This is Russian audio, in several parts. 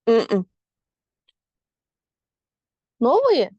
М. Новые?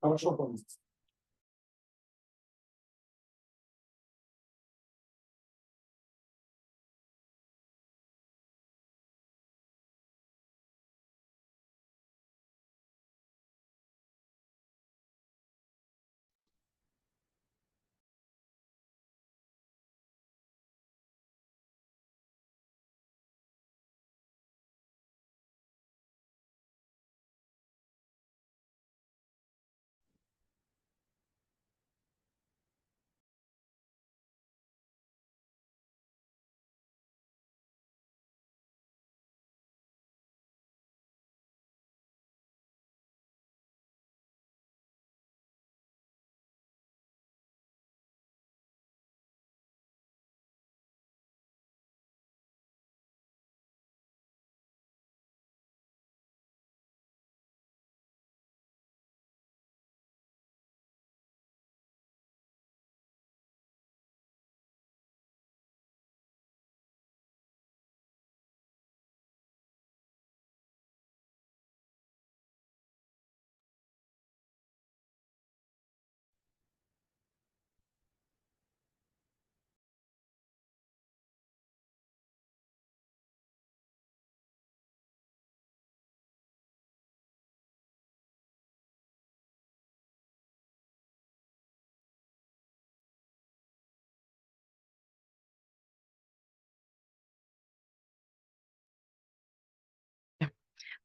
Хорошо помню.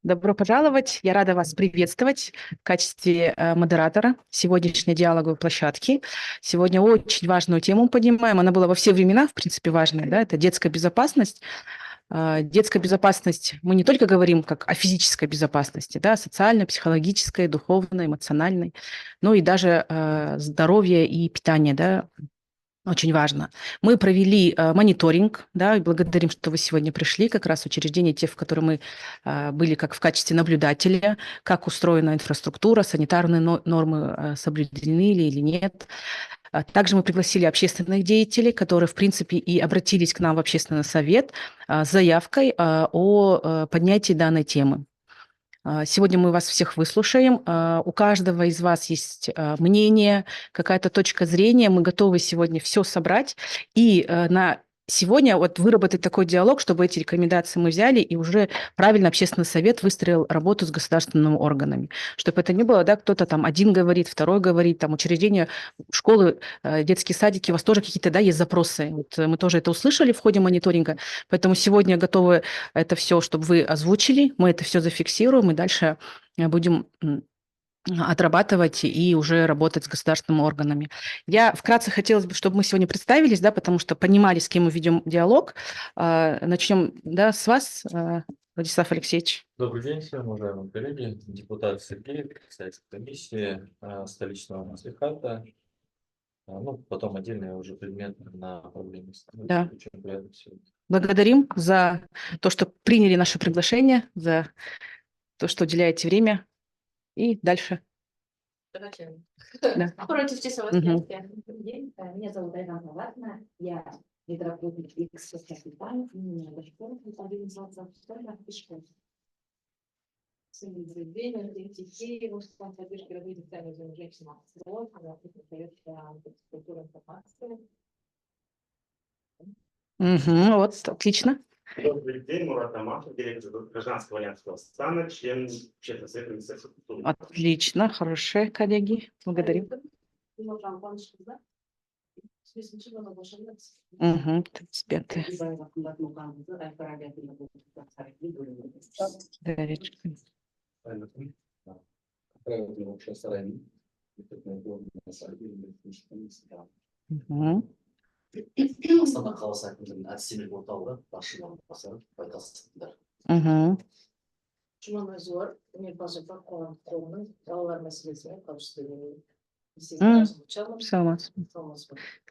Добро пожаловать. Я рада вас приветствовать в качестве модератора сегодняшней диалоговой площадки. Сегодня очень важную тему поднимаем. Она была во все времена, в принципе, важной. Да? Это детская безопасность. Детская безопасность, мы не только говорим как о физической безопасности, да, социальной, психологической, духовной, эмоциональной, но и даже здоровье и питание, да, очень важно. Мы провели мониторинг, да, и благодарим, что вы сегодня пришли, как раз учреждение, те, в котором мы были как в качестве наблюдателя, как устроена инфраструктура, санитарные нормы соблюдены или нет. Также мы пригласили общественных деятелей, которые, в принципе, и обратились к нам в общественный совет с заявкой о поднятии данной темы. Сегодня мы вас всех выслушаем. У каждого из вас есть мнение, какая-то точка зрения. Мы готовы сегодня все собрать и на сегодня вот выработать такой диалог, чтобы эти рекомендации мы взяли и уже правильно общественный совет выстроил работу с государственными органами. Чтобы это не было, да, кто-то там один говорит, второй говорит, там учреждения, школы, детские садики, у вас тоже какие-то, да, есть запросы. Вот мы тоже это услышали в ходе мониторинга, поэтому сегодня готовы это все, чтобы вы озвучили, мы это все зафиксируем и дальше будем отрабатывать и уже работать с государственными органами. Я вкратце хотелось бы, чтобы мы сегодня представились, да, потому что понимали, с кем мы ведем диалог. Начнем, да, с вас, Владислав Алексеевич. Добрый день всем, уважаемые коллеги. Депутат Сергей, председатель комиссии столичного маслихата. Ну, потом отдельно я уже предмет на проблемы. Да. Очень приятно сегодня. Благодарим за то, что приняли наше приглашение, за то, что уделяете время. И дальше. Да. Против часовой стрелки. Добрый день. Меня зовут Айдан Галатна. Я лидер-работник X капитан. Меня школа, организация школа и школа. Своим заведением, детей, в поддержке развития социальной женщин, она преподает культуру информации. Вот, отлично. Добрый день, Мурат Аматов, директор гражданского альянсового стана, член общественного совета Министерства культуры. Отлично, хорошие коллеги. Благодарим. 35. Астана қаласы әкімдігінің әдістемелік орталығы басшылығының орынбасары Байтас. Жұман Өзуар, өнерпазы қоғам қорының балалар мәселесіне қауіпсіздігіне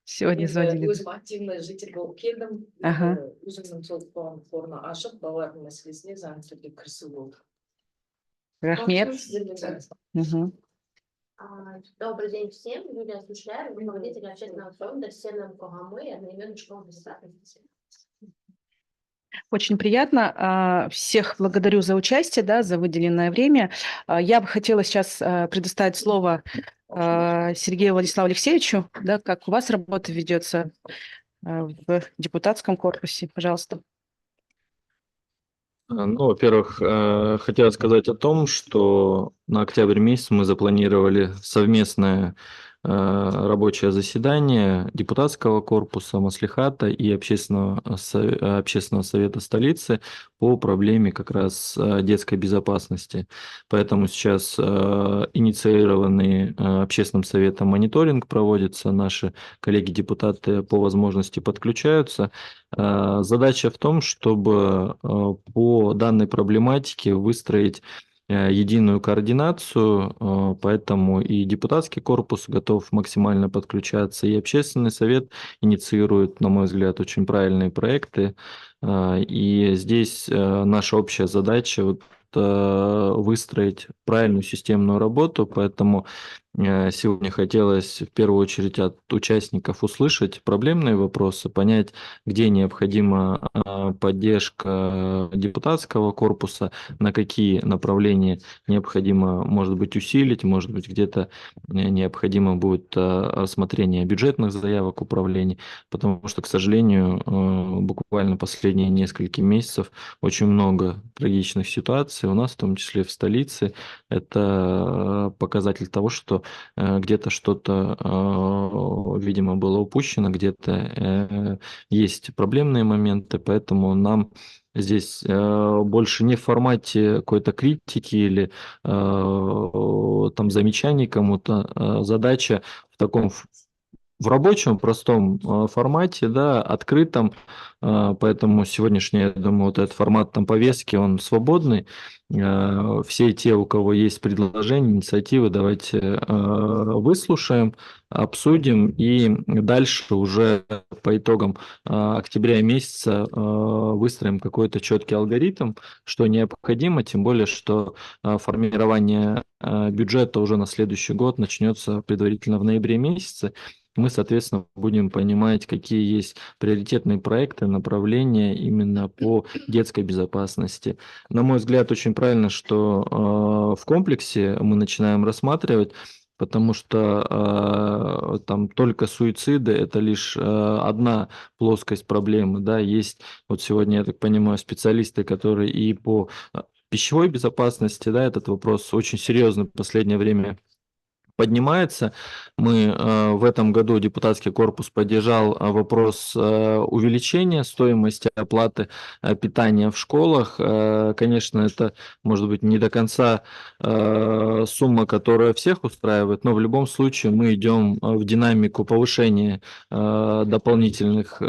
Сегодня звонили. Өзім активный житель болып келдім. Өзімнің сол қоғам қорына ашып, балалардың мәселесіне заңды түрде кірісу болды. Рахмет. Добрый день всем. Юлия Сушляр, руководитель общественного фонда «Северном Когамы» и одноименной школы безопасности. Очень приятно. Всех благодарю за участие, да, за выделенное время. Я бы хотела сейчас предоставить слово Сергею Владиславу Алексеевичу, да, как у вас работа ведется в депутатском корпусе. Пожалуйста. Ну, во-первых, хотел сказать о том, что на октябрь месяц мы запланировали совместное рабочее заседание депутатского корпуса, маслихата и общественного совета столицы по проблеме как раз детской безопасности. Поэтому сейчас инициированный общественным советом мониторинг проводится, наши коллеги-депутаты по возможности подключаются. Задача в том, чтобы по данной проблематике выстроить единую координацию, поэтому и депутатский корпус готов максимально подключаться, и общественный совет инициирует, на мой взгляд, очень правильные проекты. И здесь наша общая задача выстроить правильную системную работу, поэтому сегодня хотелось в первую очередь от участников услышать проблемные вопросы, понять, где необходима поддержка депутатского корпуса, на какие направления необходимо, может быть, усилить, может быть, где-то необходимо будет рассмотрение бюджетных заявок управления, потому что, к сожалению, буквально последние несколько месяцев очень много трагичных ситуаций информации у нас, в том числе в столице, это показатель того, что где-то что-то, видимо, было упущено, где-то есть проблемные моменты, поэтому нам здесь больше не в формате какой-то критики или там замечаний кому-то, задача в таком в рабочем, простом формате, да, открытом, поэтому сегодняшний, я думаю, вот этот формат там повестки, он свободный. Все те, у кого есть предложения, инициативы, давайте выслушаем, обсудим и дальше уже по итогам октября месяца выстроим какой-то четкий алгоритм, что необходимо, тем более, что формирование бюджета уже на следующий год начнется предварительно в ноябре месяце. Мы, соответственно, будем понимать, какие есть приоритетные проекты, направления именно по детской безопасности. На мой взгляд, очень правильно, что в комплексе мы начинаем рассматривать, потому что там только суициды – это лишь одна плоскость проблемы. Да? Есть вот сегодня, я так понимаю, специалисты, которые и по пищевой безопасности, да, этот вопрос очень серьезно в последнее время поднимается. Мы в этом году депутатский корпус поддержал вопрос увеличения стоимости оплаты питания в школах. Конечно, это может быть не до конца сумма, которая всех устраивает, но в любом случае мы идем в динамику повышения дополнительных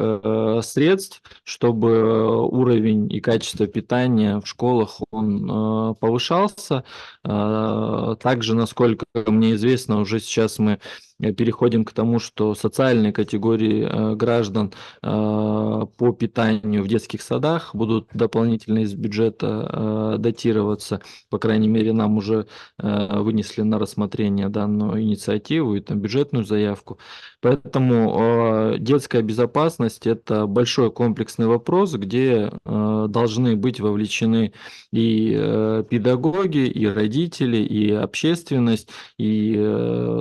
средств, чтобы уровень и качество питания в школах он повышался. Также, насколько мне известно, уже сейчас мы переходим к тому, что социальные категории граждан по питанию в детских садах будут дополнительно из бюджета датироваться. По крайней мере, нам уже вынесли на рассмотрение данную инициативу и там бюджетную заявку. Поэтому детская безопасность – это большой комплексный вопрос, где должны быть вовлечены и педагоги, и родители, и общественность, и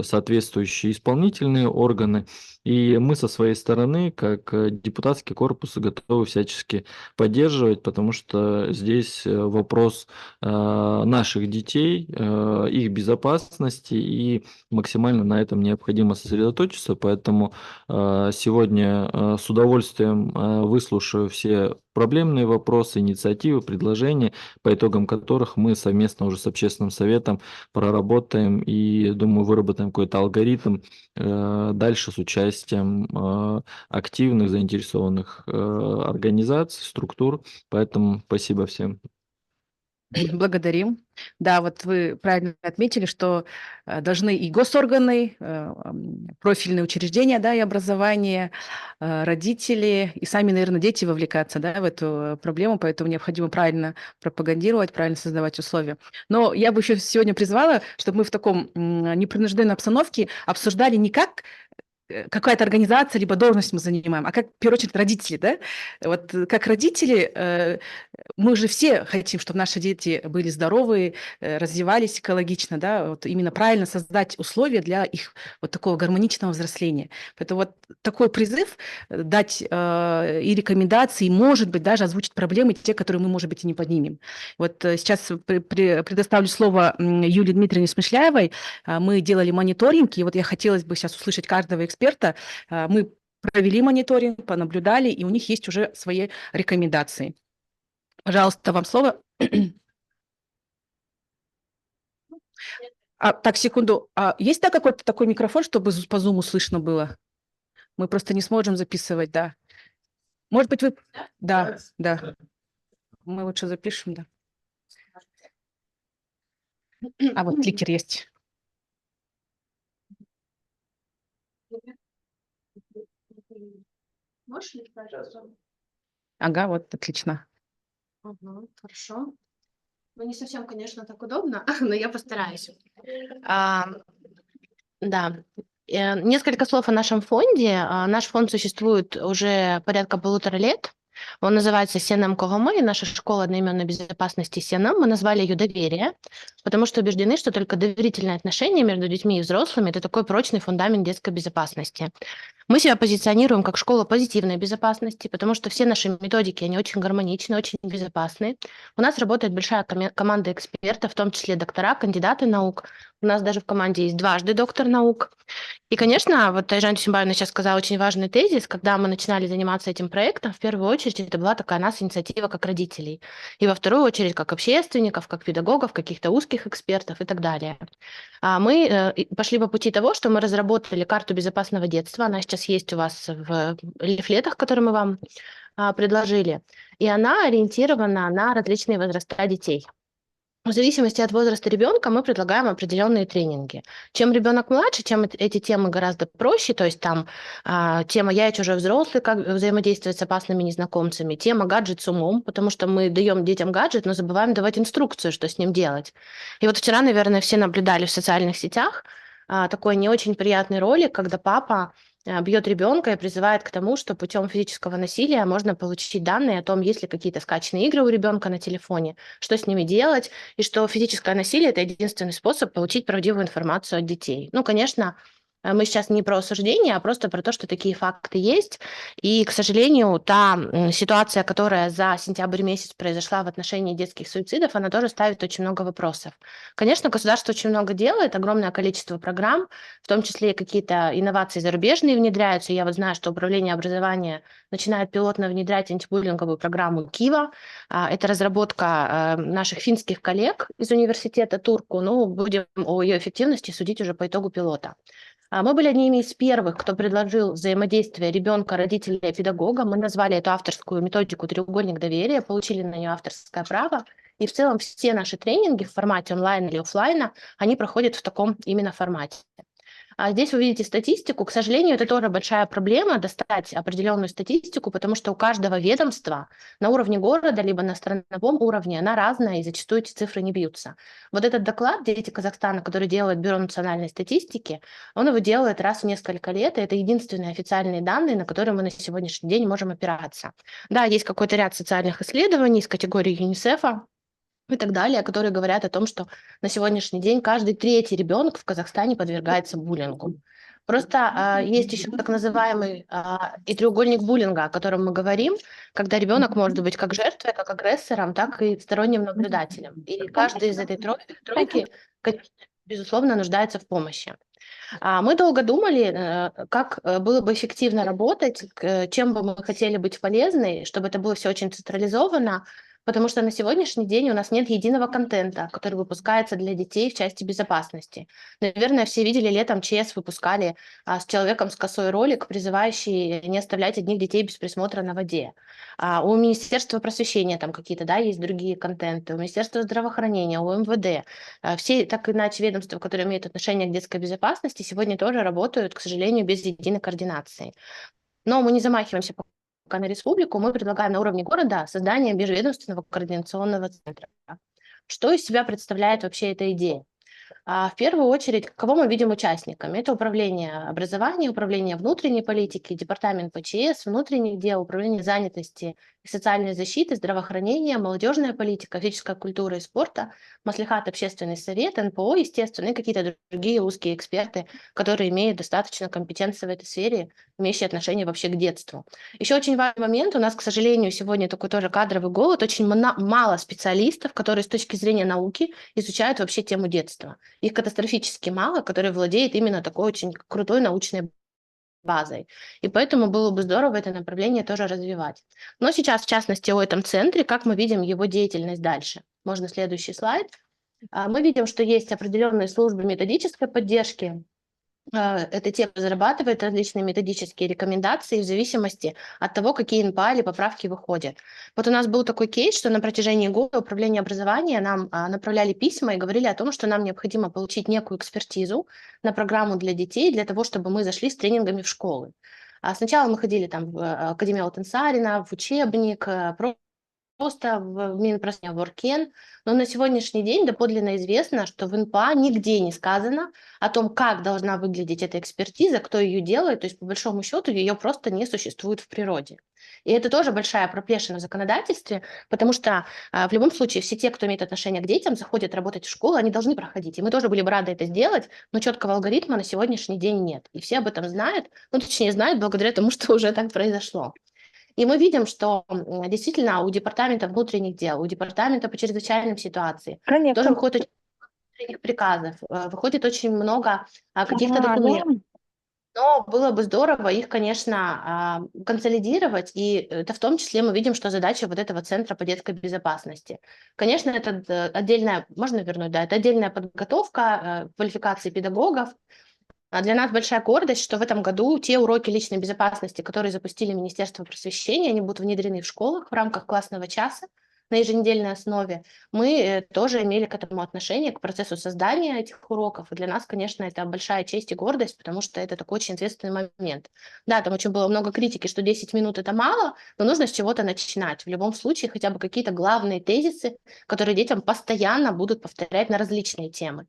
соответствующие исполнительные органы. И мы со своей стороны, как депутатский корпус, готовы всячески поддерживать, потому что здесь вопрос наших детей, их безопасности, и максимально на этом необходимо сосредоточиться. Поэтому сегодня с удовольствием выслушаю все проблемные вопросы, инициативы, предложения, по итогам которых мы совместно уже с общественным советом проработаем и, думаю, выработаем какой-то алгоритм дальше с участием активных, заинтересованных организаций, структур. Поэтому спасибо всем. Благодарим. Да, вот вы правильно отметили, что должны и госорганы, профильные учреждения, да, и образование, родители, и сами, наверное, дети вовлекаться, да, в эту проблему, поэтому необходимо правильно пропагандировать, правильно создавать условия. Но я бы еще сегодня призвала, чтобы мы в таком непринужденной обстановке обсуждали не как какая-то организация, либо должность мы занимаем, а как, в первую очередь, родители, да? Вот как родители, мы же все хотим, чтобы наши дети были здоровые, развивались экологично, да, вот именно правильно создать условия для их вот такого гармоничного взросления. Поэтому вот такой призыв дать и рекомендации, может быть, даже озвучить проблемы, те, которые мы, может быть, и не поднимем. Вот сейчас предоставлю слово Юлии Дмитриевне Смышляевой. Мы делали мониторинг, и вот я хотелось бы сейчас услышать каждого эксперта. Мы провели мониторинг, понаблюдали, и у них есть уже свои рекомендации. Пожалуйста, вам слово. Так, секунду. Есть да, какой-то такой микрофон, чтобы по зуму слышно было? Мы просто не сможем записывать, да. Может быть, вы... Да, да. Мы лучше запишем, да. Вот кликер есть. Можешь ли сказать? Ага, вот, отлично. Хорошо. Ну, не совсем, конечно, так удобно, но я постараюсь. Да. Несколько слов о нашем фонде. Наш фонд существует уже порядка 1,5 лет. Он называется СНМ Когомы, и наша школа одноименной безопасности СНМ. Мы назвали ее «Доверие», потому что убеждены, что только доверительные отношения между детьми и взрослыми – это такой прочный фундамент детской безопасности. Мы себя позиционируем как школа позитивной безопасности, потому что все наши методики, они очень гармоничны, очень безопасны. У нас работает большая команда экспертов, в том числе доктора, кандидаты наук. У нас даже в команде есть дважды доктор наук. И, конечно, вот Тайжан Тюсимбаевна сейчас сказала очень важный тезис. Когда мы начинали заниматься этим проектом, в первую очередь это была такая наша инициатива как родителей. И во вторую очередь как общественников, как педагогов, каких-то узких экспертов и так далее. Мы пошли по пути того, что мы разработали карту безопасного детства. Она сейчас есть у вас в лифлетах, которые мы вам предложили. И она ориентирована на различные возраста детей. В зависимости от возраста ребенка мы предлагаем определенные тренинги. Чем ребенок младше, тем эти темы гораздо проще. То есть там тема «Я и чужой взрослый», как взаимодействовать с опасными незнакомцами, тема «Гаджет с умом», потому что мы даем детям гаджет, но забываем давать инструкцию, что с ним делать. И вот вчера, наверное, все наблюдали в социальных сетях такой не очень приятный ролик, когда папа бьет ребенка и призывает к тому, что путем физического насилия можно получить данные о том, есть ли какие-то скачанные игры у ребенка на телефоне, что с ними делать, и что физическое насилие – это единственный способ получить правдивую информацию от детей. Ну, конечно, мы сейчас не про осуждение, а просто про то, что такие факты есть. И, к сожалению, та ситуация, которая за сентябрь месяц произошла в отношении детских суицидов, она тоже ставит очень много вопросов. Конечно, государство очень много делает, огромное количество программ, в том числе и какие-то инновации зарубежные внедряются. Я вот знаю, что Управление образования начинает пилотно внедрять антибуллинговую программу Кива. Это разработка наших финских коллег из университета Турку. Ну, будем о ее эффективности судить уже по итогу пилота. Мы были одними из первых, кто предложил взаимодействие ребенка, родителя и педагога. Мы назвали эту авторскую методику «Треугольник доверия», получили на нее авторское право. И в целом все наши тренинги в формате онлайн или офлайна, они проходят в таком именно формате. Здесь вы видите статистику. К сожалению, это тоже большая проблема достать определенную статистику, потому что у каждого ведомства на уровне города либо на страновом уровне она разная, и зачастую эти цифры не бьются. Вот этот доклад «Дети Казахстана», который делает Бюро национальной статистики, он его делает раз в несколько лет, и это единственные официальные данные, на которые мы на сегодняшний день можем опираться. Да, есть какой-то ряд социальных исследований из категории ЮНИСЕФа и так далее, которые говорят о том, что на сегодняшний день каждый третий ребенок в Казахстане подвергается буллингу. Просто есть еще так называемый и треугольник буллинга, о котором мы говорим, когда ребенок может быть как жертвой, как агрессором, так и сторонним наблюдателем. И каждый из этой тройки, безусловно, нуждается в помощи. Мы долго думали, как было бы эффективно работать, чем бы мы хотели быть полезны, чтобы это было все очень централизовано, потому что на сегодняшний день у нас нет единого контента, который выпускается для детей в части безопасности. Наверное, все видели, летом ЧС выпускали с человеком с косой ролик, призывающий не оставлять одних детей без присмотра на воде. У Министерства просвещения там какие-то, да, есть другие контенты, у Министерства здравоохранения, у МВД. Все так иначе ведомства, которые имеют отношение к детской безопасности, сегодня тоже работают, к сожалению, без единой координации. Но мы не замахиваемся пока на республику, мы предлагаем на уровне города создание межведомственного координационного центра. Что из себя представляет вообще эта идея? В первую очередь, кого мы видим участниками? Это управление образования, управление внутренней политики, департамент ПЧС, внутренних дел, управление занятости и социальной защиты, здравоохранения, молодежная политика, физическая культура и спорта, Маслихат, общественный совет, НПО, естественно, и какие-то другие узкие эксперты, которые имеют достаточно компетенции в этой сфере, имеющие отношение вообще к детству. Еще очень важный момент. У нас, к сожалению, сегодня такой тоже кадровый голод. Очень мало специалистов, которые с точки зрения науки изучают вообще тему детства. Их катастрофически мало, которые владеют именно такой очень крутой научной базой. И поэтому было бы здорово это направление тоже развивать. Но сейчас, в частности, о этом центре, как мы видим его деятельность дальше. Можно следующий слайд. Мы видим, что есть определенные службы методической поддержки. Это те, кто разрабатывает различные методические рекомендации в зависимости от того, какие НПА или поправки выходят. Вот у нас был такой кейс, что на протяжении года Управление образования нам направляли письма и говорили о том, что нам необходимо получить некую экспертизу на программу для детей, для того, чтобы мы зашли с тренингами в школы. Сначала мы ходили там в Академию Алтынсарина, в учебник, просто в Минпросвещения, в Оркен, но на сегодняшний день доподлинно известно, что в НПА нигде не сказано о том, как должна выглядеть эта экспертиза, кто ее делает, то есть по большому счету ее просто не существует в природе. И это тоже большая проплешина в законодательстве, потому что в любом случае все те, кто имеет отношение к детям, заходят работать в школу, они должны проходить. И мы тоже были бы рады это сделать, но четкого алгоритма на сегодняшний день нет. И все об этом знают, ну точнее знают благодаря тому, что уже так произошло. И мы видим, что действительно у Департамента внутренних дел, у Департамента по чрезвычайным ситуациям тоже выходит очень много внутренних приказов, выходит очень много каких-то документов. Но было бы здорово их, конечно, консолидировать, и это в том числе мы видим, что задача вот этого Центра по детской безопасности. Конечно, это отдельная, можно вернуть, да, это отдельная подготовка квалификации педагогов. А для нас большая гордость, что в этом году те уроки личной безопасности, которые запустили Министерство просвещения, они будут внедрены в школах в рамках классного часа на еженедельной основе. Мы тоже имели к этому отношение, к процессу создания этих уроков. И для нас, конечно, это большая честь и гордость, потому что это такой очень ответственный момент. Да, там очень было много критики, что 10 минут – это мало, но нужно с чего-то начинать. В любом случае, хотя бы какие-то главные тезисы, которые детям постоянно будут повторять на различные темы.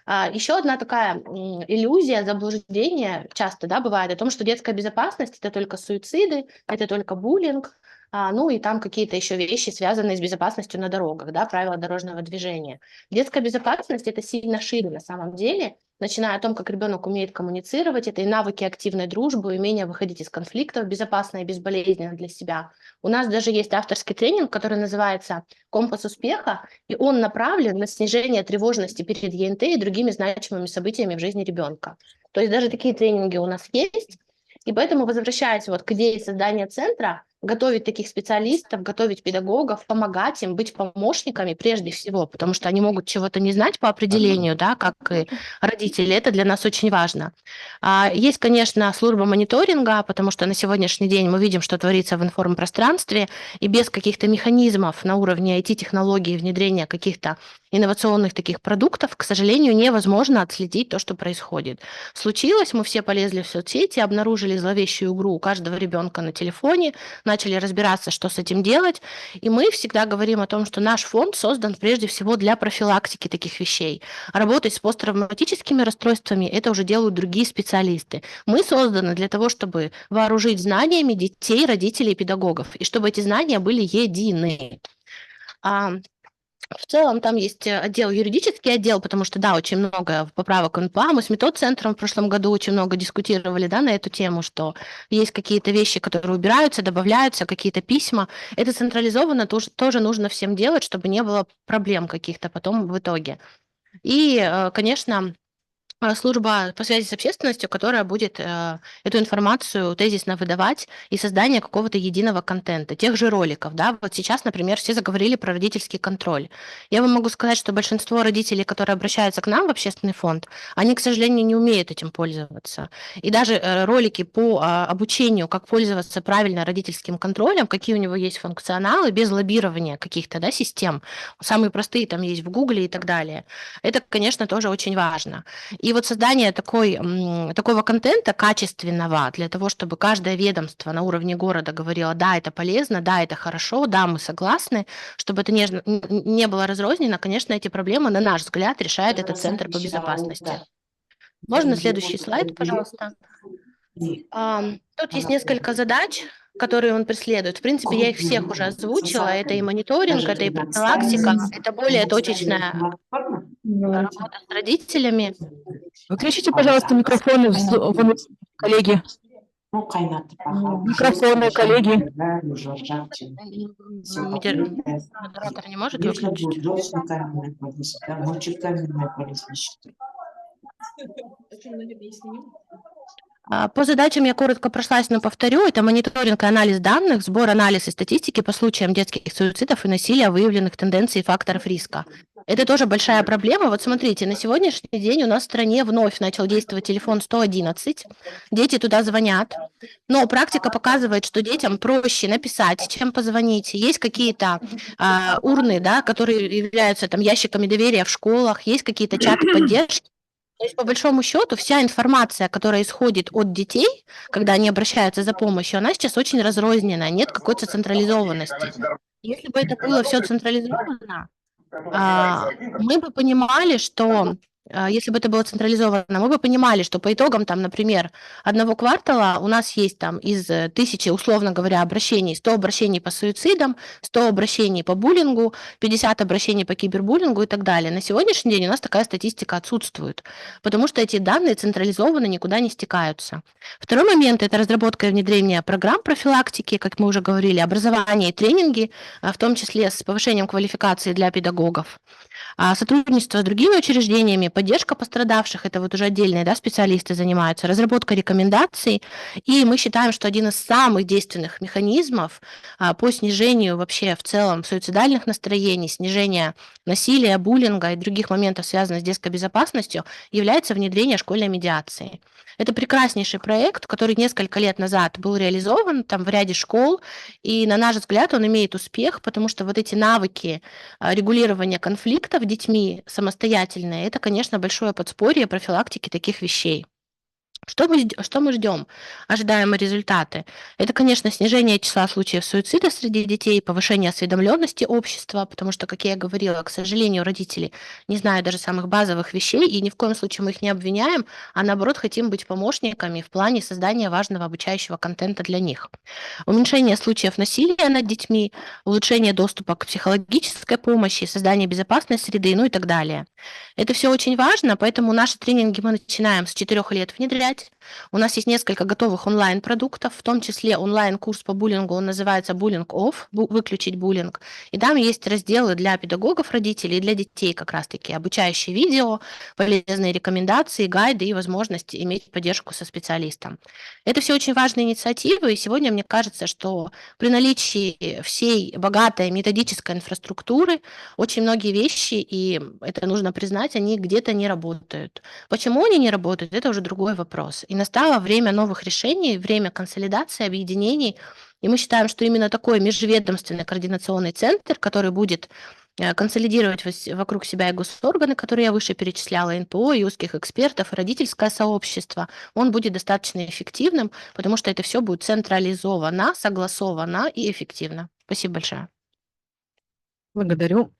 Еще одна такая иллюзия, заблуждение часто, да, бывает о том, что детская безопасность – это только суициды, это только буллинг, ну и там какие-то еще вещи, связанные с безопасностью на дорогах, да, правила дорожного движения. Детская безопасность – это сильно шире на самом деле, начиная о том, как ребенок умеет коммуницировать, это и навыки активной дружбы, умение выходить из конфликтов безопасно и безболезненно для себя. У нас даже есть авторский тренинг, который называется «Компас успеха», и он направлен на снижение тревожности перед ЕНТ и другими значимыми событиями в жизни ребенка. То есть даже такие тренинги у нас есть, и поэтому, возвращаясь вот к идее создания центра, готовить таких специалистов, готовить педагогов, помогать им, быть помощниками прежде всего, потому что они могут чего-то не знать по определению, да, как и родители, это для нас очень важно. Есть, конечно, служба мониторинга, потому что на сегодняшний день мы видим, что творится в информпространстве, и без каких-то механизмов на уровне IT-технологий, внедрения каких-то инновационных таких продуктов, к сожалению, невозможно отследить то, что происходит. Случилось, мы все полезли в соцсети, обнаружили зловещую игру у каждого ребенка на телефоне, начали разбираться, что с этим делать. И мы всегда говорим о том, что наш фонд создан прежде всего для профилактики таких вещей. Работать с посттравматическими расстройствами – это уже делают другие специалисты. Мы созданы для того, чтобы вооружить знаниями детей, родителей и педагогов, и чтобы эти знания были едины. В целом там есть отдел, юридический отдел, потому что, да, очень много поправок в НПА. Мы с метод-центром в прошлом году очень много дискутировали, да, на эту тему, что есть какие-то вещи, которые убираются, добавляются, какие-то письма. Это централизованно тоже нужно всем делать, чтобы не было проблем каких-то потом в итоге. И, конечно, служба по связи с общественностью, которая будет эту информацию тезисно выдавать, и создание какого-то единого контента, тех же роликов. Да? Вот сейчас, например, все заговорили про родительский контроль. Я вам могу сказать, что большинство родителей, которые обращаются к нам в общественный фонд, они, к сожалению, не умеют этим пользоваться. И даже ролики по обучению, как пользоваться правильно родительским контролем, какие у него есть функционалы, без лоббирования каких-то, да, систем, самые простые там есть в Гугле и так далее. Это, конечно, тоже очень важно. И вот создание такого контента качественного для того, чтобы каждое ведомство на уровне города говорило, да, это полезно, да, это хорошо, да, мы согласны, чтобы это не было разрознено, конечно, эти проблемы, на наш взгляд, решает этот Центр по безопасности. Можно следующий слайд, пожалуйста? Тут есть несколько задач, которые он преследует. В принципе, я их всех уже озвучила. Это и мониторинг, это и профилактика, это более точечная работа с родителями. Выключите, пожалуйста, микрофоны, коллеги. Микрофоны, коллеги. Модератор не может выключить? По задачам я коротко прошлась, но повторю. Это мониторинг и анализ данных, сбор, анализ и статистики по случаям детских суицидов и насилия, выявленных тенденций и факторов риска. Это тоже большая проблема. Вот смотрите, на сегодняшний день у нас в стране вновь начал действовать телефон 111. Дети туда звонят, но практика показывает, что детям проще написать, чем позвонить. Есть какие-то урны, да, которые являются там ящиками доверия в школах, есть какие-то чаты поддержки. То есть, по большому счету, вся информация, которая исходит от детей, когда они обращаются за помощью, она сейчас очень разрозненная, нет какой-то централизованности. Если бы это было все централизовано, мы бы понимали, что если бы это было централизовано, мы бы понимали, что по итогам, там, например, одного квартала у нас есть там из 1000, условно говоря, обращений, 100 обращений по суицидам, 100 обращений по буллингу, 50 обращений по кибербуллингу и так далее. На сегодняшний день у нас такая статистика отсутствует, потому что эти данные централизованно никуда не стекаются. Второй момент – это разработка и внедрение программ профилактики, как мы уже говорили, образование и тренинги, в том числе с повышением квалификации для педагогов. Сотрудничество с другими учреждениями, поддержка пострадавших, это вот уже отдельные, да, специалисты занимаются, разработка рекомендаций. И мы считаем, что один из самых действенных механизмов по снижению вообще в целом суицидальных настроений, снижения насилия, буллинга и других моментов, связанных с детской безопасностью, является внедрение школьной медиации. Это прекраснейший проект, который несколько лет назад был реализован там в ряде школ, и, на наш взгляд, он имеет успех, потому что вот эти навыки регулирования конфликтов детьми самостоятельные, это, конечно, большое подспорье профилактики таких вещей. Что мы ждем? Ожидаемые результаты. Это, конечно, снижение числа случаев суицида среди детей, повышение осведомленности общества, потому что, как я и говорила, к сожалению, родители не знают даже самых базовых вещей, и ни в коем случае мы их не обвиняем, а наоборот хотим быть помощниками в плане создания важного обучающего контента для них. Уменьшение случаев насилия над детьми, улучшение доступа к психологической помощи, создание безопасной среды, ну и так далее. Это все очень важно, поэтому наши тренинги мы начинаем с 4 лет внедрять. У нас есть несколько готовых онлайн-продуктов, в том числе онлайн-курс по буллингу, он называется «Буллинг офф», «Выключить буллинг». И там есть разделы для педагогов, родителей и для детей как раз-таки, обучающие видео, полезные рекомендации, гайды и возможность иметь поддержку со специалистом. Это все очень важные инициативы, и сегодня мне кажется, что при наличии всей богатой методической инфраструктуры очень многие вещи, и это нужно признать, они где-то не работают. Почему они не работают, это уже другой вопрос. И настало время новых решений, время консолидации, объединений. И мы считаем, что именно такой межведомственный координационный центр, который будет консолидировать вокруг себя и госорганы, которые я выше перечисляла, НПО, и узких экспертов, и родительское сообщество, он будет достаточно эффективным, потому что это все будет централизовано, согласовано и эффективно. Спасибо большое. Благодарю.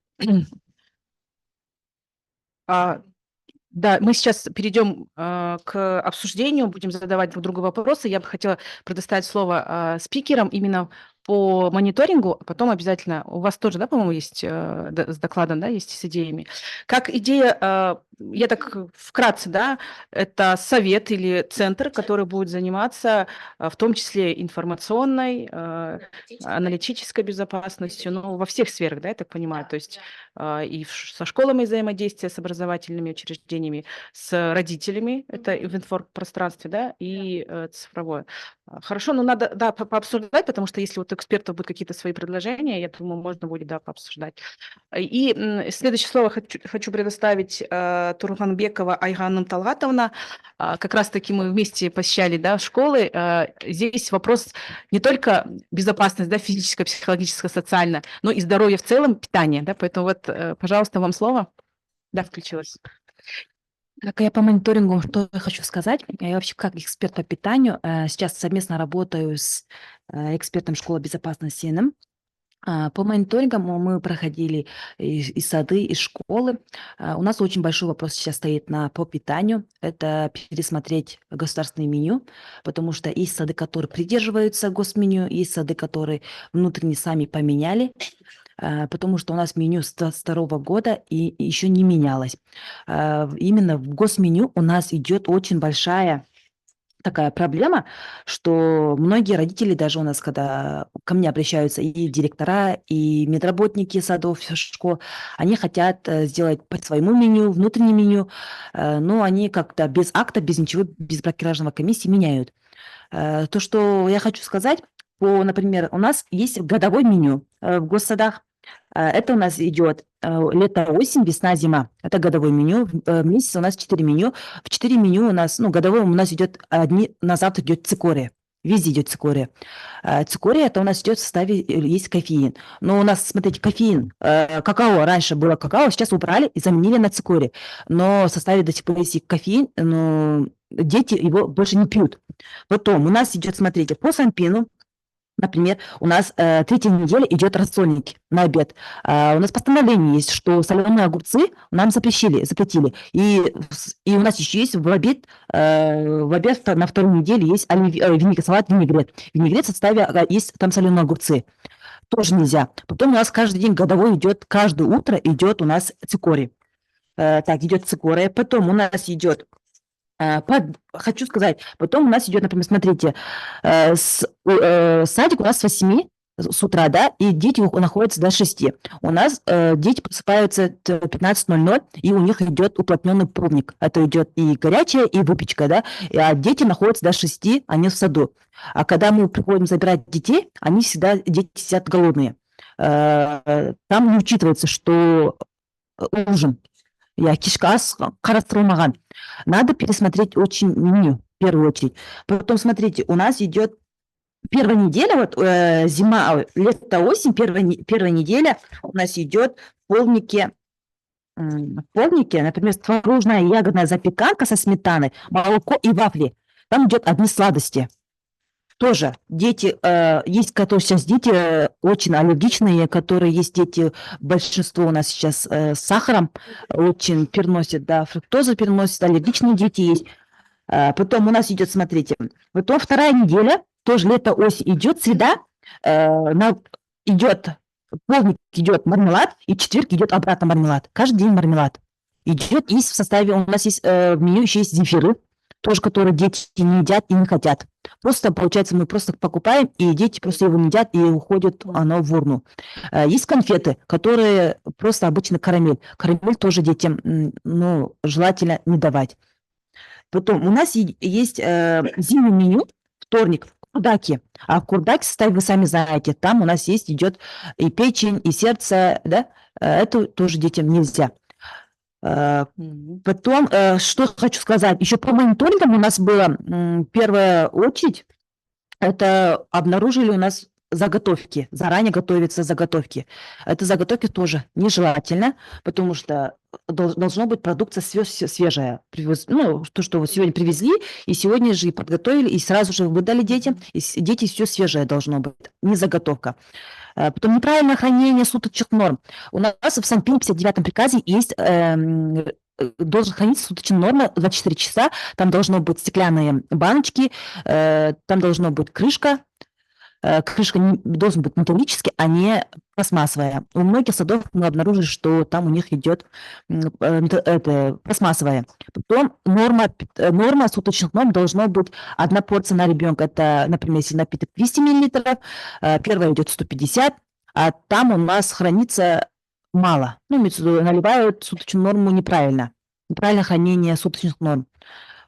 Да, мы сейчас перейдем к обсуждению, будем задавать друг другу вопросы. Я бы хотела предоставить слово спикерам именно по мониторингу, а потом обязательно, у вас тоже, да, по-моему, есть с докладом, да, есть с идеями. Как идея, я так вкратце, да, это совет или центр, который будет заниматься в том числе информационной, аналитической безопасностью, ну, во всех сферах, да, я так понимаю, то есть и со школами взаимодействия, с образовательными учреждениями, с родителями, это в информпространстве, да, и цифровое. Хорошо, но надо, да, пообсуждать, потому что если вот у экспертов будут какие-то свои предложения, я думаю, можно будет, да, пообсуждать. И следующее слово хочу предоставить Турганбекова Айган Талгатовна. Как раз-таки мы вместе посещали, да, школы. Здесь вопрос не только безопасность, да, физическая, психологическая, социальная, но и здоровье в целом, питание, да, поэтому вот, пожалуйста, вам слово. Да, включилась. Как я по мониторингу, что я хочу сказать, я вообще как эксперт по питанию сейчас совместно работаю с экспертом школы безопасности СНМ. По мониторингам мы проходили и сады, и школы. У нас очень большой вопрос сейчас стоит по питанию. Это пересмотреть государственное меню, потому что есть сады, которые придерживаются госменю, есть сады, которые внутренне сами поменяли, потому что у нас меню с 2022 года и еще не менялось. Именно в госменю у нас идет очень большая такая проблема, что многие родители, даже у нас, когда ко мне обращаются и директора, и медработники садов, школ, они хотят сделать по своему меню, внутреннее меню, но они как-то без акта, без ничего, без блокиражного комиссии меняют. То, что я хочу сказать, например, у нас есть годовое меню в госсадах. Это у нас идет лето, осень, весна, зима. Это годовое меню. В месяц у нас 4 меню. В 4 меню у нас, годовое у нас идет на завтра идет цикория. Везде идет цикория. Цикория это у нас идет в составе, есть кофеин. Но у нас, смотрите, кофеин, какао, раньше было какао, сейчас убрали и заменили на цикорий. Но в составе до сих пор есть и кофеин, но дети его больше не пьют. Потом у нас идет, смотрите, по санпину, например, у нас третья неделя идет рассольники на обед. У нас постановление есть, что соленые огурцы нам запретили. И у нас еще есть в обед на второй неделе есть салат винегрет. Винегрет в составе есть там соленые огурцы. Тоже нельзя. Потом у нас каждый день годовой идет, каждое утро идет у нас цикорий. Так, идет цикория. Потом у нас идет хочу сказать, потом у нас идет, например, смотрите, садик у нас с 8 с утра, да, и дети находятся до 6. У нас дети просыпаются в 15:00, и у них идет уплотненный пробник. Это идет и горячая, и выпечка, да, а дети находятся до 6, они в саду. А когда мы приходим забирать детей, дети сидят голодные. Там не учитывается, что ужин. Я кишкас карастырылмаган. Надо пересмотреть очень меню, в первую очередь. Потом, смотрите, у нас идет первая неделя, вот зима, лето, осень, первая неделя у нас идет в полднике, например, творожная ягодная запеканка со сметаной, молоко и вафли. Там идет одни сладости. Тоже дети, есть, которые сейчас дети очень аллергичные, которые есть дети, большинство у нас сейчас с сахаром очень переносят, да, фруктозу переносят, аллергичные дети есть. Потом у нас идет, смотрите, потом вторая неделя, тоже лето-осень идет, среда, идет, полдник идет мармелад, и четверг идет обратно мармелад. Каждый день мармелад. Идет, есть в составе, у нас есть в меню еще есть зефиры, тоже, которые дети не едят и не хотят. Просто, получается, мы просто покупаем, и дети просто его не едят, и уходит оно в урну. Есть конфеты, которые просто обычно карамель. Карамель тоже детям, желательно не давать. Потом у нас есть зимнее меню, вторник, курдаки. А курдаки в составе, вы сами знаете, там у нас идет и печень, и сердце, да, это тоже детям нельзя. Потом, что хочу сказать, еще по мониторингам у нас было, первая очередь, это обнаружили у нас заготовки, заранее готовятся заготовки. Это заготовки тоже нежелательно, потому что должна быть продукция свежая. То, что вот сегодня привезли, и сегодня же и подготовили, и сразу же выдали детям, и дети все свежее должно быть, не заготовка. Потом неправильное хранение суточных норм. У нас в Санкт-Петербурге 59-м приказе есть должен храниться суточная норма 24 часа. Там должны быть стеклянные баночки, там должна быть крышка. Крышка должен быть металлический, а не пластмассовая. У многих садов мы обнаружили, что там у них идет пластмассовая. Потом норма суточных норм должна быть 1 порция на ребенка. Это, например, если напиток 200 мл, первая идет 150, а там у нас хранится мало. Наливают суточную норму неправильно. Неправильное хранение суточных норм.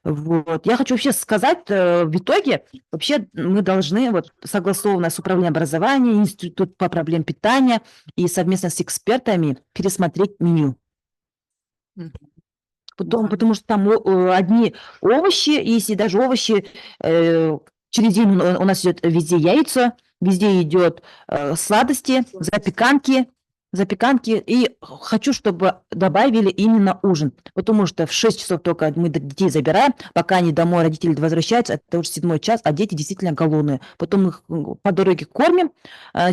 Вот. Я хочу вообще сказать, в итоге вообще мы должны согласованно с Управлением образования, Институт по проблемам питания и совместно с экспертами пересмотреть меню. Потому что там одни овощи, если даже овощи, через день у нас идет везде яйца, везде идет сладости, запеканки, и хочу, чтобы добавили именно ужин, потому что в 6 часов только мы детей забираем, пока они домой, родители возвращаются, это уже 7 час, а дети действительно голодные. Потом их по дороге кормим,